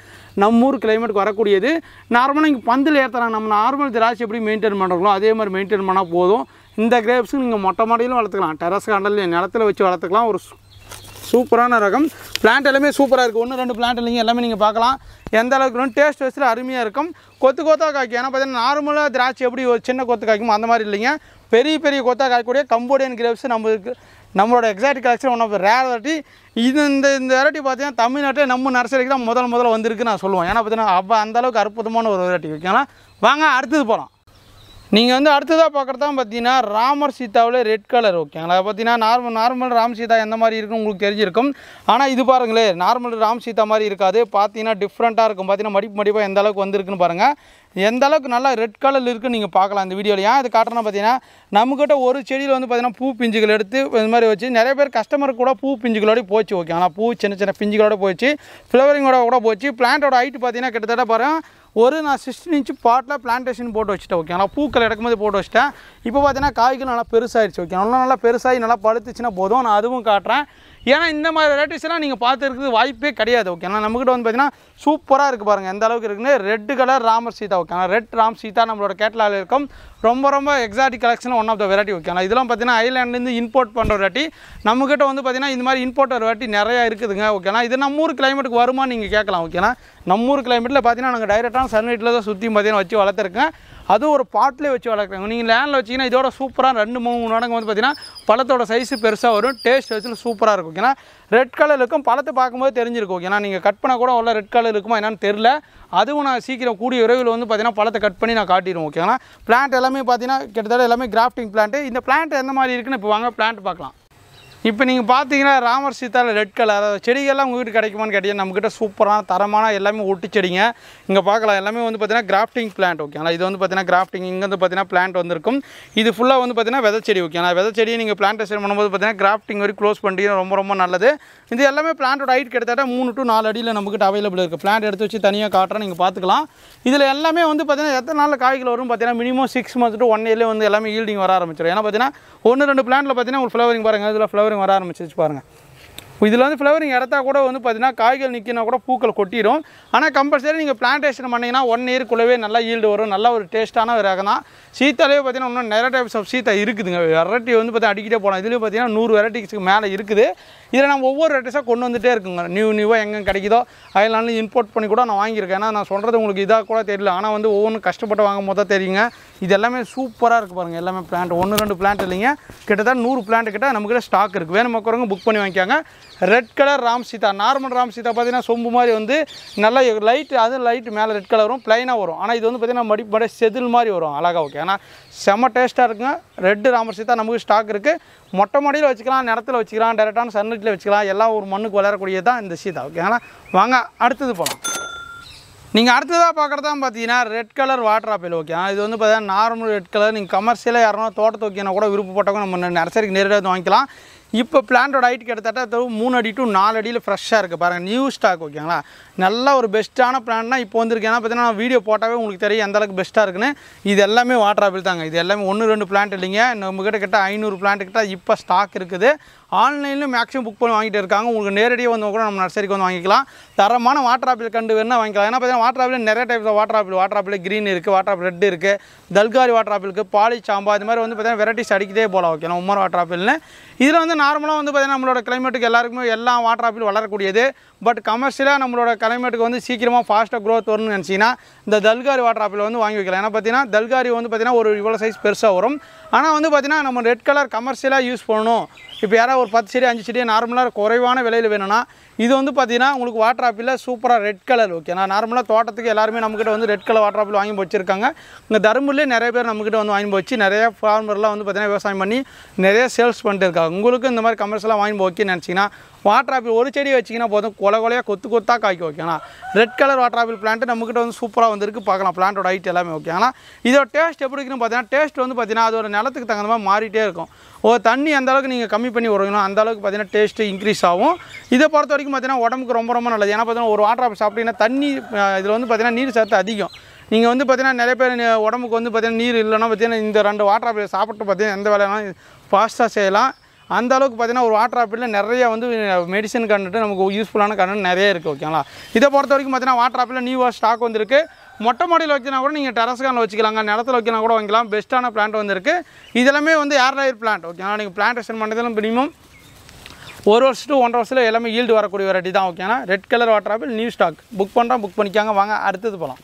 A: நம்ம ஊர் கிளைமேட்டுக்கு வரக்கூடியது. நார்மலாக இங்கே பந்தில் ஏற்றுறாங்க. நம்ம நார்மல் திராட்சை எப்படி மெயின்டைன் பண்ணுறோங்களோ அதே மாதிரி மெயின்டைன் பண்ணால் போதும். இந்த கிரேப்ஸும் நீங்கள் மொட்டை மாடியிலும் வளர்த்துக்கலாம், டெரஸ் கார்டன்லையும் நிலத்தில் வச்சு வளர்த்துக்கலாம். ஒரு சூப்பரான ரகம். பிளான்ட் எல்லாமே சூப்பராக இருக்குது. 1-2 பிளான்ட் இல்லைங்க, எல்லாமே நீங்கள் பார்க்கலாம். எந்த அளவுக்கு டேஸ்ட் வச்சு அருமையாக இருக்கும். கொத்தாக காய்க்கும். ஏன்னா பார்த்தீங்கன்னா நார்மலாக திராட்சை எப்படி ஒரு சின்ன கொத்து காய்க்குமோ அந்த மாதிரி இல்லைங்க. பெரிய கொத்தாக காய்க்கக்கூடிய கம்போடியன் கிரேப்ஸ் நம்மளோட exact collection one of rare variety. இந்த வெரைட்டி பார்த்தீங்கன்னா தமிழ்நாட்டில் நம்ம நர்சரிக்கு தான் முதல்ல வந்திருக்கு நான் சொல்லுவேன். ஏன்னா பார்த்தீங்கன்னா அந்தளவுக்கு அற்புதமான ஒரு வெரைட்டி. ஓகேங்களா, வாங்க அடுத்தது போகலாம். நீங்கள் வந்து அடுத்ததாக பார்க்குறது தான் பார்த்தீங்கன்னா ராமர் சீதாவில் ரெட் கலர் ஓகேங்களா. பார்த்தீங்கன்னா நார்மல் ராம் சீதா எந்த மாதிரி இருக்குன்னு உங்களுக்கு தெரிஞ்சிருக்கும். ஆனால் இது பாருங்களேன், நார்மல் ராம் சீதா மாதிரி இருக்காது. பார்த்தீங்கன்னா டிஃப்ரெண்ட்டாக இருக்கும். பார்த்தீங்கன்னா மடிப்பாக எந்த அளவுக்கு வந்திருக்குன்னு பாருங்கள். எந்த அளவுக்கு நல்லா ரெட் கலர் இருக்குன்னு நீங்கள் பார்க்கலாம் இந்த வீடியோவில். ஏன் இது காட்டுறேன்னா பார்த்தீங்கன்னா நம்மக்கிட்ட ஒரு செடியில் வந்து பார்த்தீங்கன்னா பூ பிஞ்சுகள் எடுத்து இந்த மாதிரி வச்சு நிறைய பேர் கஸ்டமருக்கு கூட பூ பிஞ்சுகளோட போச்சு ஓகேங்களா. பூ சின்ன பிஞ்சுகளோட போச்சு, ஃப்ளவரிங்கோட கூட போச்சு. பிளான்ட்டோட ஹைட்டு பார்த்தீங்கன்னா கிட்டத்தட்ட பாருங்கள் நான் 16 இன்ச்சு பாட்டில் பிளான்டேஷன் போட்டு வச்சுட்டேன் ஓகேங்களா. பூக்கள் எடுக்கும்போது போட்டு வச்சுட்டேன். இப்போ பார்த்தீங்கன்னா காய்கள் நல்லா பெருசாகிடுச்சு ஓகே. நல்லா பெருசாகி நல்லா பழுத்துச்சுன்னா போதும். நான் அதுவும் காட்டுறேன். ஏன்னா இந்த மாதிரி வெரைட்டிஸ்லாம் நீங்கள் பார்த்துருக்குறது வாய்ப்பே கிடையாது ஓகேங்களா. நம்மக்கிட்ட வந்து பார்த்தீங்கன்னா சூப்பராக இருக்குது பாருங்கள் எந்த அளவுக்கு இருக்குன்னு. ரெட் கலர் ராமர் சீதா ஓகேங்களா. ரெட் ராம் சீதா நம்மளோட கேட்டலாகில் இருக்கும். ரொம்ப exotic collection one of the variety ஓகேங்களா. இதெல்லாம் பார்த்தீங்கன்னா ஐலாண்ட்லேருந்து இம்போர்ட் பண்ணுற வெரைட்டி. நம்மக்கிட்ட வந்து பார்த்தீங்கன்னா இந்த மாதிரி இம்போர்ட் வெரைட்டி நிறையா இருக்குதுங்க ஓகேங்களா. இது நம்ம ஊர் கிளைமேட்டுக்கு வருமா நீங்கள் கேட்கலாம் ஓகேங்களா. நம்ம ஊர் கிளைமேட்டில் பார்த்தீங்கன்னா நாங்கள் டைரெக்டான சன்லைட்டில் தான் சுற்றி பார்த்தீங்கன்னா வச்சு வளர்த்துருக்கேன். அதுவும் ஒரு பாட்டிலே வச்சு வளர்க்குறாங்க. நீங்கள் லேண்டில் வச்சிங்கன்னா இதோட சூப்பராக 2-3 மடங்கு வந்து பார்த்தீங்கன்னா பழத்தோட சைஸு பெருசாக வரும். டேஸ்ட் வச்சு சூப்பராக இருக்கும் ஓகேனா. ரெட் கலர் இருக்கும். பழத்தை பார்க்கும்போது தெரிஞ்சிருக்கும் ஓகேனா. நீங்கள் கட் பண்ண கூட உள்ள ரெட் கலர் இருக்குமா என்னன்னு தெரில. அதுவும் நான் சீக்கிரம் கூடிய விரைவில் வந்து பார்த்தீங்கன்னா பழத்தை கட் பண்ணி நான் காட்டிடுவோம் ஓகேங்களா. பிளான்ட் எல்லாமே பார்த்தீங்கன்னா கிட்டத்தட்ட எல்லாமே கிராஃப்டிங் பிளான்ட்டு. இந்த பிளான்ட் எந்த மாதிரி இருக்குன்னு இப்போ வாங்க பிளான்ட் பார்க்கலாம். இப்போ நீங்கள் பார்த்தீங்கன்னா ராமர் சீதாவில் ரெட் கலர் செடிகள்லாம் உங்கள் வீட்டு கிடைக்குமான்னு கேட்டீங்கன்னா நம்மக்கிட்ட சூப்பரான தரமான எல்லாமே ஒட்டு செடிங்க இங்கே பார்க்கலாம். எல்லாமே வந்து பார்த்தீங்கன்னா கிராஃப்டிங் பிளான்ட் ஓகேங்களா. இது வந்து பார்த்தீங்கன்னா கிராஃப்டிங் இங்கே வந்து பார்த்தீங்கன்னா பிளான்ட் வந்திருக்கும். இது ஃபுல்லாக வந்து பார்த்தீங்கன்னா விதை செடி ஓகேங்களா. விதை செடியை நீங்கள் பிளான்டேஷன் பண்ணும்போது பார்த்தீங்கன்னா கிராஃப்டிங் வரைக்கும் க்ளோஸ் பண்ணிட்டீங்கன்னா ரொம்ப நல்லது. இது எல்லாமே பிளான்ட்டோட ஹைட் கிட்டத்தட்ட 3 to 4 அடியில் நம்மக்கிட்ட அவைலபிள் இருக்குது. பிளான்ட் எடுத்து வச்சு தனியாக காட்டுறேன், நீங்கள் பார்த்துக்கலாம். இதில் எல்லாமே வந்து பார்த்தீங்கன்னா எத்தனை நாளில் காய்கள் வரும் பார்த்தீங்கன்னா மினிமம் 6 months to 1 yearலேயே வந்து எல்லாமே ஈல்டிங் வர ஆரம்பிச்சிடும். ஏன்னா பார்த்தீங்கன்னா 1-2 பிளான்ட்டில் பார்த்தீங்கன்னா ஒரு ஃப்ளவரிங் பாருங்கள். இதில் ஃப்ளவரிங் வர ஆரம்பிச்சிச்சு பாருங்கள். இதில் வந்து ஃப்ளவரிங் இடத்தா கூட வந்து பார்த்தீங்கன்னா காய்கள் நிற்கினா கூட பூக்கள் கொட்டிடும். ஆனால் கம்பல்சரி நீங்கள் பிளான்டேஷன் பண்ணிங்கன்னா 1 yearக்குள்ளவே நல்லா ஈல்டு வரும். நல்ல ஒரு டேஸ்ட்டான ஒரு ரகம் தான். சீத்தாலே பார்த்தீங்கன்னா இன்னும் நிறைய டைப்ஸ் ஆஃப் சீத்தா இருக்குதுங்க. வெரைட்டி வந்து பார்த்தீங்கன்னா அடிக்கிட்டே போகலாம். இதுலேயும் பார்த்தீங்கன்னா 100 வெரைட்டிஸ்க்கு மேலே இருக்குது. இதில் நம்ம ஒவ்வொரு வெரைட்டிஸாக கொண்டு வந்துகிட்டே இருக்குங்க. நியூவாக எங்கே கிடைக்குதோ அதனால இம்போர்ட் பண்ணி கூட நான் வாங்கியிருக்கேன். ஏன்னா நான் சொல்கிறது உங்களுக்கு இதாக கூட தெரியல. ஆனால் வந்து ஒவ்வொன்றும் கஷ்டப்பட்டு வாங்கும் போது தான் தெரியுங்க. இது எல்லாமே சூப்பராக இருக்குது பாருங்கள். எல்லாமே பிளான்ட் 1-2 பிளான்ட் இல்லைங்க, கிட்டத்தட்ட 100 பிளான்ட் கிட்ட நம்மக்கிட்ட ஸ்டாக் இருக்குது. வேணும் மக்கறவங்க புக் பண்ணி வாங்கிக்காங்க. Red colour Ram Sita, normal Ram Sita பார்த்தீங்கன்னா சொம்பு மாதிரி வந்து நல்லா லைட்டு, அது லைட்டு மேலே ரெட் கலர் வரும், ப்ளைனாக வரும். ஆனால் இது வந்து பார்த்தீங்கன்னா மடி செதில் மாதிரி வரும் அழகாக ஓகே. ஆனால் செம்ம டேஸ்ட்டாக இருக்குங்க. ரெட்டு ராமர் சீதா நமக்கு ஸ்டாக் இருக்குது. மொட்டை மாடியில் வச்சுக்கலாம், நிலத்தில் வச்சுக்கலாம், டேரெக்டான சன்லைட்டில் வச்சுக்கலாம். எல்லாம் ஒரு மண்ணுக்கு வளரக்கூடியது தான் இந்த சீதா ஓகே. ஆனால் வாங்க அடுத்தது போகலாம். நீங்கள் அடுத்ததாக பார்க்குறது தான் பார்த்தீங்கன்னா red colour water apple okay. இது வந்து பார்த்தீங்கன்னா நார்மல் ரெட் கலர். நீங்கள் கமர்ஷியலாக யாரும் தோட்டத்தை வைக்கினா கூட விருப்பப்பட்டவங்க நம்ம நர்சரிக்கு நேரடியாக வந்து வாங்கிக்கலாம். இப்போ பிளான்ட்டோட ஹைட் கிட்டத்தட்ட 3 அடி to 4 அடியில் ஃப்ரெஷ்ஷாக இருக்குது பாருங்கள். நியூ ஸ்டாக் ஓகேங்களா. நல்ல ஒரு பெஸ்ட்டான பிளான்ட்னா இப்போ வந்துருக்கு. ஏன்னா பார்த்தீங்கன்னா வீடியோ போட்டாவே உங்களுக்கு தெரியும் எந்த அளவுக்கு பெஸ்ட்டாக இருக்குன்னு. இது எல்லாமே வாட்டர் ஆப்பிள் தாங்க. இது எல்லாமே 1-2 பிளான்ட் இல்லைங்க. நம்மக்கிட்ட கிட்ட 500 பிளான்ட் கிட்ட இப்போ ஸ்டாக் இருக்குது. ஆன்லைனில் மேக்ஸிமம் புக் பண்ணி வாங்கிட்டு இருக்காங்க. உங்களுக்கு நேரடியாக வந்து கூட நம்ம நர்சரிக்கு வந்து வாங்கிக்கலாம். தரமான வாட்டர் ஆப்பிள் கண்டு வேணால் வாங்கிக்கலாம். ஏன்னா பார்த்தீங்கன்னா வாட்டர் ஆப்பிள் நிறைய types of water apple green இருக்குது, வாட்டர் ஆப்பிள் ரெட் இருக்குது, தல்காரி வாட்டர் ஆப்பிள் இருக்குது, பாலி சாம்பா, இது மாதிரி வந்து பார்த்தீங்கன்னா வெரைட்டிஸ் அடிக்கிட்டே போகலாம் ஓகே. உமர் வாட்டர் ஆப்பிள்னு இதில் வந்து நார்மலாக வந்து பார்த்தீங்கன்னா நம்மளோட கிளைமேட்டுக்கு எல்லாருக்குமே எல்லா வாட்டர் ஆப்பிள் வளரக்கூடியது. பட் கமர்ஷியலாக நம்மளோட கிளைமேட்டுக்கு வந்து சீக்கிரமாக ஃபாஸ்ட்டாக க்ரோத் வரும்னு நினச்சிங்கன்னா இந்த தல்காரி வாட்டர் ஆப்பிள் வந்து வாங்கி வைக்கலாம். ஏன்னா பார்த்தீங்கன்னா தல்காரி வந்து பார்த்தீங்கன்னா ஒரு இவ்வளோ சைஸ் பெருசாக வரும். ஆனால் வந்து பார்த்தீங்கன்னா நம்ம ரெட் கலர் கமர்ஷியலாக யூஸ் பண்ணணும். இப்போ யாராவது ஒரு 10 செடி 5 செடி நார்மலாக குறைவான விலையில் வேணும்னா இது வந்து பார்த்தீங்கன்னா உங்களுக்கு வாட்டர் ஆப்பிளில் சூப்பராக ரெட் கலர் ஓகே. நான் நார்மலாக தோட்டத்துக்கு எல்லாருமே நம்மக்கிட்ட வந்து ரெட் கலர் வாட்டர் ஆப்பிள் வாங்கி வச்சுருக்காங்க. இங்கே தருமபுரியிலே நிறைய பேர் நம்மக்கிட்ட வந்து வாங்கி வச்சு நிறைய ஃபார்மர்லாம் வந்து பார்த்தீங்கன்னா விவசாயம் பண்ணி நிறைய சேல்ஸ் பண்ணிட்டு இருக்காங்க. உங்களுக்கு இந்த மாதிரி கமர்ஷியலாக வாங்கி ஓகே நினச்சிங்கன்னா வாட்டர் ஆப்பிள் ஒரு செடி வச்சிங்கன்னா போதும், கொலையாக கொத்தாக காய்க்கும் ஓகேங்களா. Red colour water apple plant நம்மக்கிட்ட வந்து சூப்பராக வந்துருக்கு. பார்க்கலாம் பிளான்ட்டோட ஹைட் எல்லாமே ஓகே. ஆனால் இதோட டேஸ்ட் எப்படி இருக்குன்னு பார்த்தீங்கன்னா டேஸ்ட் வந்து பார்த்தீங்கன்னா அதோட நிலத்துக்கு தகுந்த மாதிரி மாறிட்டே இருக்கும். ஒரு தண்ணி அந்த அளவுக்கு நீங்கள் கம்மி பண்ணி வருவீங்களோ அந்த அளவுக்கு பார்த்தீங்கன்னா டேஸ்ட்டு இன்க்ரீஸ் ஆகும். இதை பொறுத்த வரைக்கும் பார்த்தீங்கன்னா உடம்புக்கு ரொம்ப நல்லது. ஏன்னா பார்த்தீங்கன்னா ஒரு வாட்டர் ஆப்பிள் சாப்பிட்டீங்கன்னா தண்ணி இதில் வந்து பார்த்தீங்கன்னா நீர் சத்து அதிகம். நீங்கள் வந்து பார்த்தீங்கன்னா நிறைய பேர் உடம்புக்கு வந்து பார்த்தீங்கன்னா நீர் இல்லைன்னா பார்த்தீங்கன்னா இந்த 2 வாட்டர் ஆப்பிள் சாப்பிட்டு பார்த்தீங்கன்னா எந்த வேலைனாலும் ஃபாஸ்ட்டாக செய்யலாம். அந்த அளவுக்கு பார்த்தீங்கன்னா ஒரு வாட்டர் ஆப்பிளில் நிறைய வந்து மெடிசன் கண்டென்ட் நமக்கு யூஸ்ஃபுல்லான கண்டென்ட் நிறைய இருக்குது ஓகேங்களா. இதை பொறுத்த வரைக்கும் பார்த்தீங்கன்னா வாட்டர் ஆப்பிளில் நியூவாக ஸ்டாக் வந்துருக்கு. மொட்டை மாடியில் வைக்கினா கூட நீங்கள் டெரஸ் கானில் வச்சுக்கலாங்க, நிலத்தில் வைக்கினா கூட வாங்கிக்கலாம். பெஸ்ட்டான பிளான்ட் வந்துருக்கு. இதெல்லாமே வந்து ஏர்லையர் பிளான்ட் ஓகேங்களா. நீங்கள் பிளான்டேஷன் பண்ணுறதுல மினிமம் 1 வருஷம் to 1.5 வருஷத்தில் எல்லாமே ஈல்டு வரக்கூடிய வெரைட்டி தான் ஓகேங்களா. Red colour water apple new stock book பண்ணிக்காங்க. வாங்க அடுத்தது போகலாம்.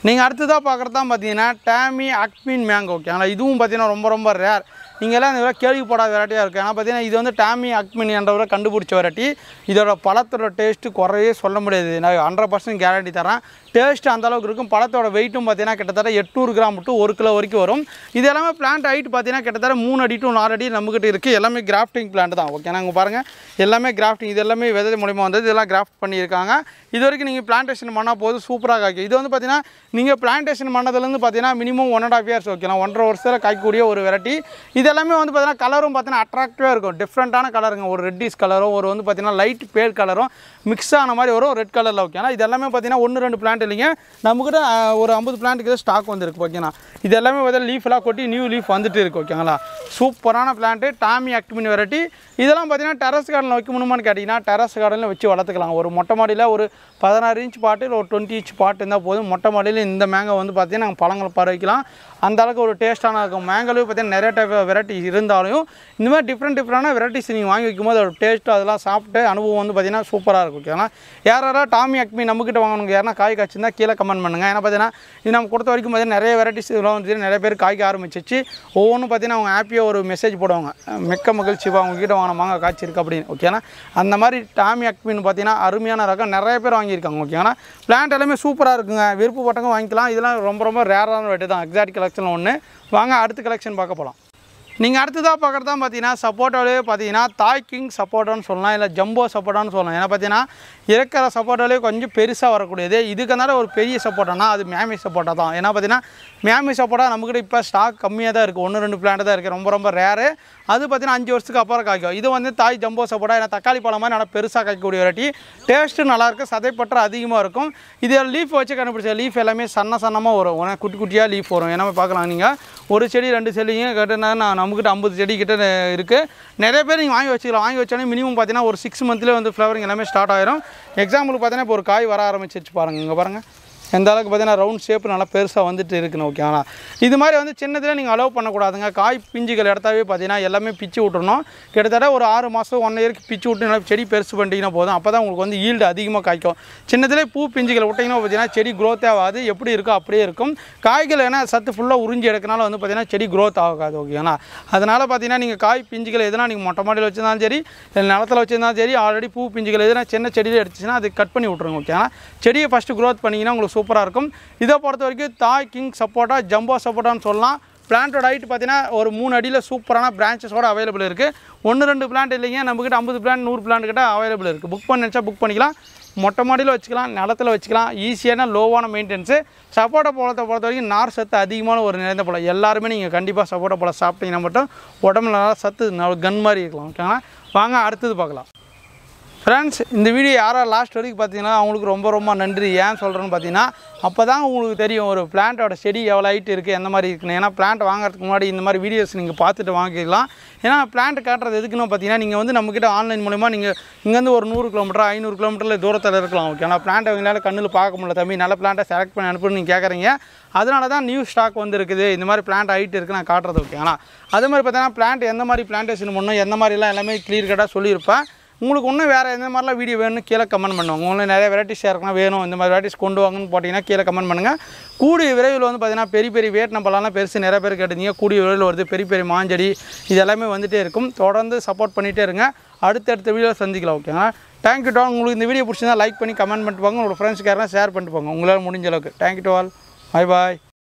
A: நீங்கள் அடுத்ததாக பார்க்குறது தான் பார்த்தீங்கன்னா டாமி அக்மின் மேங்கோ ஓகேங்களா. இதுவும் பார்த்தீங்கன்னா ரொம்ப ரேர். நீங்கள் எல்லாம் இந்த கேள்விப்படாத வெரைட்டியாக இருக்குது. ஏன்னா பார்த்தீங்கன்னா இது வந்து டாமி அக்மினி என்றவரை கண்டுபிடிச்ச வெரைட்டி. இதோட பழத்தோட டேஸ்ட்டு குறையே சொல்ல முடியாது. நான் 100% கேரண்டி தரேன். டேஸ்ட்டு அந்தளவுக்கு இருக்கும். பழத்தோட வெயிட்டும் பார்த்தீங்கன்னா கிட்டத்தட்ட 800 கிராம் டு 1 கிலோ வரைக்கும் வரும். இது எல்லாமே பிளான்ட் ஹைட் பார்த்தீங்கன்னா கிட்டத்தட்ட 3 அடி டு 4 அடி நம்மகிட்ட இருக்குது. எல்லாமே கிராஃப்டிங் பிளான்ட் தான். ஓகே, நாங்கள் பாருங்கள் எல்லாமே கிராஃப்டிங். இது எல்லாமே விதை மூலிமா வந்தது. இதெல்லாம் கிராஃப்ட் பண்ணியிருக்காங்க. இது வரைக்கும் நீங்கள் பிளான்டேஷன் பண்ணால் போது சூப்பராக காய்க்கும். இது வந்து பார்த்தீங்கன்னா நீங்கள் பிளான்டேஷன் பண்ணதுலேருந்து பார்த்தீங்கன்னா மினிமம் 1.5 இயர்ஸ் ஓகேலாம் 1.5 வருஷத்தில் காய்க்கக்கூடிய ஒரு வெரைட்டி. இது எல்லாமே வந்து பார்த்தீங்கன்னா கலரும் பார்த்தீங்கன்னா அட்ராக்டிவாக இருக்கும். டிஃப்ரெண்ட்டான கலருங்க. ஒரு ரெட்டிஷ் கலரும் ஒரு வந்து பார்த்தீங்கன்னா லைட் பேல் கலரும் மிக்ஸ் ஆன மாதிரி வரும் ரெட் கலரில். ஓகேனா இது எல்லாமே பார்த்தீங்கன்னா 1-2 பிளான்ட் இல்லைங்க, நம்மக்கிட்ட ஒரு 50 பிளான்ட்டுக்கு ஸ்டாக் வந்துருக்கு. ஓகேண்ணா இது எல்லாமே பார்த்தீங்கன்னா லீஃப்லாம் கொட்டி நியூ லீஃப் வந்துட்டு இருக்குது. ஓகேங்களா சூப்பரான பிளான்ட்டு டாமி அக்மினி வெரைட்டி. இதெல்லாம் பார்த்தீங்கன்னா டெரஸ் கார்டனில் வைக்கணுமான்னு கேட்டிங்கன்னா டெரஸ் கார்டனில் வச்சு வளர்த்துக்கலாம். ஒரு மொட்டை மாடியில் ஒரு 16 இன்ச் பாட்டு இல்லை ஒரு 20 இன்ச் பாட்டு இருந்தால் போதும். மொட்டை மாடியில் இந்த மேங்கோ வந்து பார்த்தீங்கன்னா நாங்கள் பழங்கள் பற வைக்கலாம். அந்த அளவுக்கு ஒரு டேஸ்ட்டான இருக்கும். மேங்கோலையும் பார்த்தீங்கன்னா நிறைய டைப் வெரைட்டி இருந்தாலும் இந்த மாதிரி டிஃப்ரெண்டான வெரைட்டிஸ் நீங்கள் வாங்கி வைக்கும்போது அதோட டேஸ்ட்டு அதெல்லாம் சாப்பிட்டு அனுபவம் வந்து பார்த்தீங்கன்னா சூப்பராக இருக்கும். ஓகேங்களா யாராவது டாமி அக்மி நம்மக்கிட்ட வாங்கணுங்க யாருன்னா காய் காய்ச்சிருந்தா கீழே கமெண்ட் பண்ணுங்கள். ஏன்னா பார்த்தீங்கன்னா இது நம்ம கொடுத்த வரைக்கும் பார்த்தீங்கன்னா நிறைய வெரைட்டிஸ் இதெல்லாம் வந்து நிறைய பேர் காய்க்க ஆரம்பிச்சிச்சு. ஒவ்வொன்றும் பார்த்தீங்கன்னா அவங்க ஹாப்பியாக ஒரு மெசேஜ் போடுவாங்க, மிக்க மகிழ்ச்சிப்பா அவங்ககிட்ட வாங்கின மாங்க காய்ச்சிருக்கு அப்படின்னு. ஓகேனா அந்த மாதிரி டாமி அக்மின்னு பார்த்தீங்கன்னா அருமையான ரகம் நிறைய பேர் வாங்கியிருக்காங்க. ஓகேங்களா பிளான்ட் எல்லாமே சூப்பராக இருக்குங்க. விருப்பப்பட்டவங்க வாங்கிக்கலாம். இதெல்லாம் ரொம்ப ரேரான வெரைட்டி தான். எக்ஸாக்ட் கலெக்ஷன் ஒன்று. வாங்க அடுத்த கலெக்ஷன் பார்க்க போகலாம். நீங்கள் அடுத்ததாக பார்க்குறது தான் பார்த்தீங்கன்னா சப்போட்டாவிலே பார்த்தீங்கன்னா தாய் கிங் சப்போட்டான்னு சொல்லலாம், இல்லை ஜம்போ சப்போட்டான்னு சொல்லலாம். ஏன்னா பார்த்தீங்கன்னா இருக்கிற சப்போட்டாவிலே கொஞ்சம் பெருசாக வரக்கூடியது. இதுக்குனால ஒரு பெரிய சப்போட்டானா அது மியாமி சப்போட்டா தான். ஏன்னா பார்த்தீங்கன்னா மியாமி சப்போட்டா நம்மக்கிட்ட இப்போ ஸ்டாக் கம்மியாக தான் இருக்குது. 1-2 பிளான்ட் தான் இருக்குது. ரொம்ப ரேரு. அது பார்த்தீங்கன்னா 5 வருஷத்துக்கு அப்புறம் காய்க்கும். இது வந்து தாய் ஜம்போ சப்போட்டா. ஏன்னா தக்காளி பழம் மாதிரி நல்லா பெருசாக காய்க்கக்கூடிய வெரைட்டி. டேஸ்ட்டு நல்லாயிருக்கும். சதைப்பற்று அதிகமாக இருக்கும். இது லீஃப் வச்சு கண்டுபிடிச்ச லீஃப் எல்லாமே சன்னமாக வரும். குட்டி குட்டியாக லீஃப் வரும். ஏன்னா பார்க்கலாம் நீங்கள் ஒரு செடி 2 செடிங்க கேட்டுனா நம்மக்கிட்ட 50 செடி கிட்ட இருக்குது. நிறைய பேர் நீங்கள் வாங்கி வச்சுக்கலாம். வாங்கி வச்சாலே மினிமம் பார்த்தீங்கன்னா ஒரு 6 மந்த்லேயே வந்து ஃப்ளவரிங் எல்லாமே ஸ்டார்ட் ஆயிரும். எக்ஸாம்பிளுக்கு பார்த்தீங்கன்னா இப்போ ஒரு காய் வர ஆரம்பிச்சிருச்சு பாருங்கள். இங்கே பாருங்கள் எந்த அளவுக்கு பார்த்தீங்கன்னா ரவுண்ட் ஷேப் நல்லா பெருசாக வந்துட்டு இருக்குன்னு. ஓகே ஆனால் இது மாதிரி வந்து சின்னதில் நீங்கள் அலோவ் பண்ணக்கூடாதுங்க. காய் பிஞ்சுகள் எடுத்தாவே பார்த்தீங்கன்னா எல்லாமே பிச்சு விட்டுறணும். கிட்டத்தட்ட ஒரு 6 மாதம் 1 இயருக்கு பிச்சு விட்டு நல்லா செடி பெருசு பண்ணிட்டீங்கன்னா போதும். அப்போ தான் உங்களுக்கு வந்து ஈல்டு அதிகமாக காய்க்கும். சின்னதிலே பூ பிஞ்சுகள் விட்டிங்கன்னா பார்த்தீங்கன்னா செடி க்ரோத்தே ஆகாது. எப்படி இருக்கோ அப்படியே இருக்கும். காய்கள் ஏன்னா சத்து ஃபுல்லாக உறிஞ்சி எடுக்கனால வந்து பார்த்தீங்கன்னா செடி க்ரோத் ஆகாது. ஓகேங்களா அதனால் பார்த்தீங்கன்னா நீங்கள் காய் பிஞ்சுகள் எதுனா நீங்கள் மொட்டை மாடியில் வச்சுருந்தாலும் சரி இல்லை நிலத்தில் வச்சுருந்தாலும் சரி ஆல்ரெடி பூ பிஞ்சுகள் எதுனா சின்ன செடியில் எடுத்துச்சுன்னா அது கட் பண்ணி விட்ருங்க. ஓகேங்களா செடியை ஃபஸ்ட்டு க்ரோத் பண்ணிங்கன்னா உங்களுக்கு சூப்பராக இருக்கும். இதை பொறுத்த வரைக்கும் தாய் கிங் சப்போட்டா ஜம்போ சப்போட்டான்னு சொல்லலாம். பிளான்ட்டோட ஹைட் பார்த்தீங்கன்னா ஒரு 3 அடியில் சூப்பரான பிரான்ச்சஸோடு அவைலபிள் இருக்குது. 1-2 பிளான்ட் இல்லைங்க, நம்மக்கிட்ட 50 பிளான்ட் 100 பிளான்ட் கிட்ட அவைலபிள் இருக்குது. புக் பண்ணி நினச்சா புக் பண்ணிக்கலாம். மொட்டை மாடியில் வச்சுக்கலாம், நிலத்தில் வச்சுக்கலாம். ஈஸியான லோவான மெயின்டெனன்ஸு. சப்போட்டா பழத்தை பொறுத்த வரைக்கும் நார் சத்து அதிகமான ஒரு நிறைந்த பழம். எல்லாருமே நீங்கள் கண்டிப்பாக சப்போட்டா பழம் சாப்பிட்டீங்கன்னா மட்டும் உடம்புல நல்லா சத்து கன் மாதிரி இருக்கலாம். ஓகேங்களா வாங்க அடுத்தது பார்க்கலாம். ஃப்ரெண்ட்ஸ் இந்த வீடியோ யாராவது லாஸ்ட் வரைக்கும் பார்த்தீங்கன்னா அவங்களுக்கு ரொம்ப நன்றி. ஏன் சொல்கிறேன்னு பார்த்தீங்கன்னா அப்போ தான் உங்களுக்கு தெரியும் ஒரு பிளான்ட்டோட செடி எவ்வளோ ஹைட் இருக்குது எந்த மாதிரி இருக்குன்னு. ஏன்னா பிளான்ட் வாங்குறதுக்கு முன்னாடி இந்த மாதிரி வீடியோஸ் நீங்கள் பார்த்துட்டு வாங்கிக்கலாம். ஏன்னா பிளான்ட் காட்டுறது எதுக்குன்னு பார்த்தீங்கன்னா நீங்கள் வந்து நம்மக்கிட்ட ஆன்லைன் மூலமா நீங்கள் இங்கேருந்து ஒரு 100 கிலோமீட்டர் 500 கிலோமீட்டரில் தூரத்தில் இருக்கலாம். ஓகே ஆனால் பிளான்ட் அவங்களால கண்ணில் பார்க்க முடியல தம்பி நல்ல பிளான்ட்டை செலக்ட் பண்ணி அனுப்புன்னு நீங்கள் கேட்குறீங்க. அதனால தான் நியூ ஸ்டாக் வந்து இருக்குது. இந்த மாதிரி பிளான்ட் ஹைட் இருக்குது நான் காட்டுறது. ஓகே ஆனால் அதே மாதிரி பார்த்தீங்கன்னா பிளான்ட் எந்த மாதிரி பிளான்டேஷன் பண்ணணும் எந்த மாதிரிலாம் எல்லாமே கிளியர் கட்டாக சொல்லியிருப்பேன். உங்களுக்கு இன்னும் வேறு எந்த மாதிரிலாம் வீடியோ வேணும்னு கீழே கமெண்ட் பண்ணுவாங்க. உங்களுக்கு நிறைய வெரைட்டிஸ் இருக்கலாம் வேணும் இந்த மாதிரி வெரைட்டிஸ் கொண்டு வாங்கன்னு போட்டிங்கன்னா கீழே கமெண்ட் பண்ணுங்கள். கூடிய விரைவில் வந்து பார்த்தீங்கன்னா பெரிய வேட் நம்பலாம் பெருசு நிறைய பேர் கேட்டிருந்தீங்க. கூடிய விரைவில் வருது. பெரிய மாஞ்செடி இது எல்லாமே வந்துகிட்டே இருக்கும். தொடர்ந்து சப்போர்ட் பண்ணிகிட்டே இருங்க. அடுத்தடுத்த வீடியோ சந்திக்கலாம். ஓகேங்களா தேங்க்யூ டு ஆல். உங்களுக்கு இந்த வீடியோ பிடிச்சிருந்தா லைக் பண்ணி கமெண்ட் பண்ணிட்டு போங்க. உங்களோட ஃப்ரெண்ட்ஸ்க்கு யாரெல்லாம் ஷேர் பண்ணிட்டு போங்க உங்களால் முடிஞ்ச அளவுக்கு. Thank you to all. பாய்.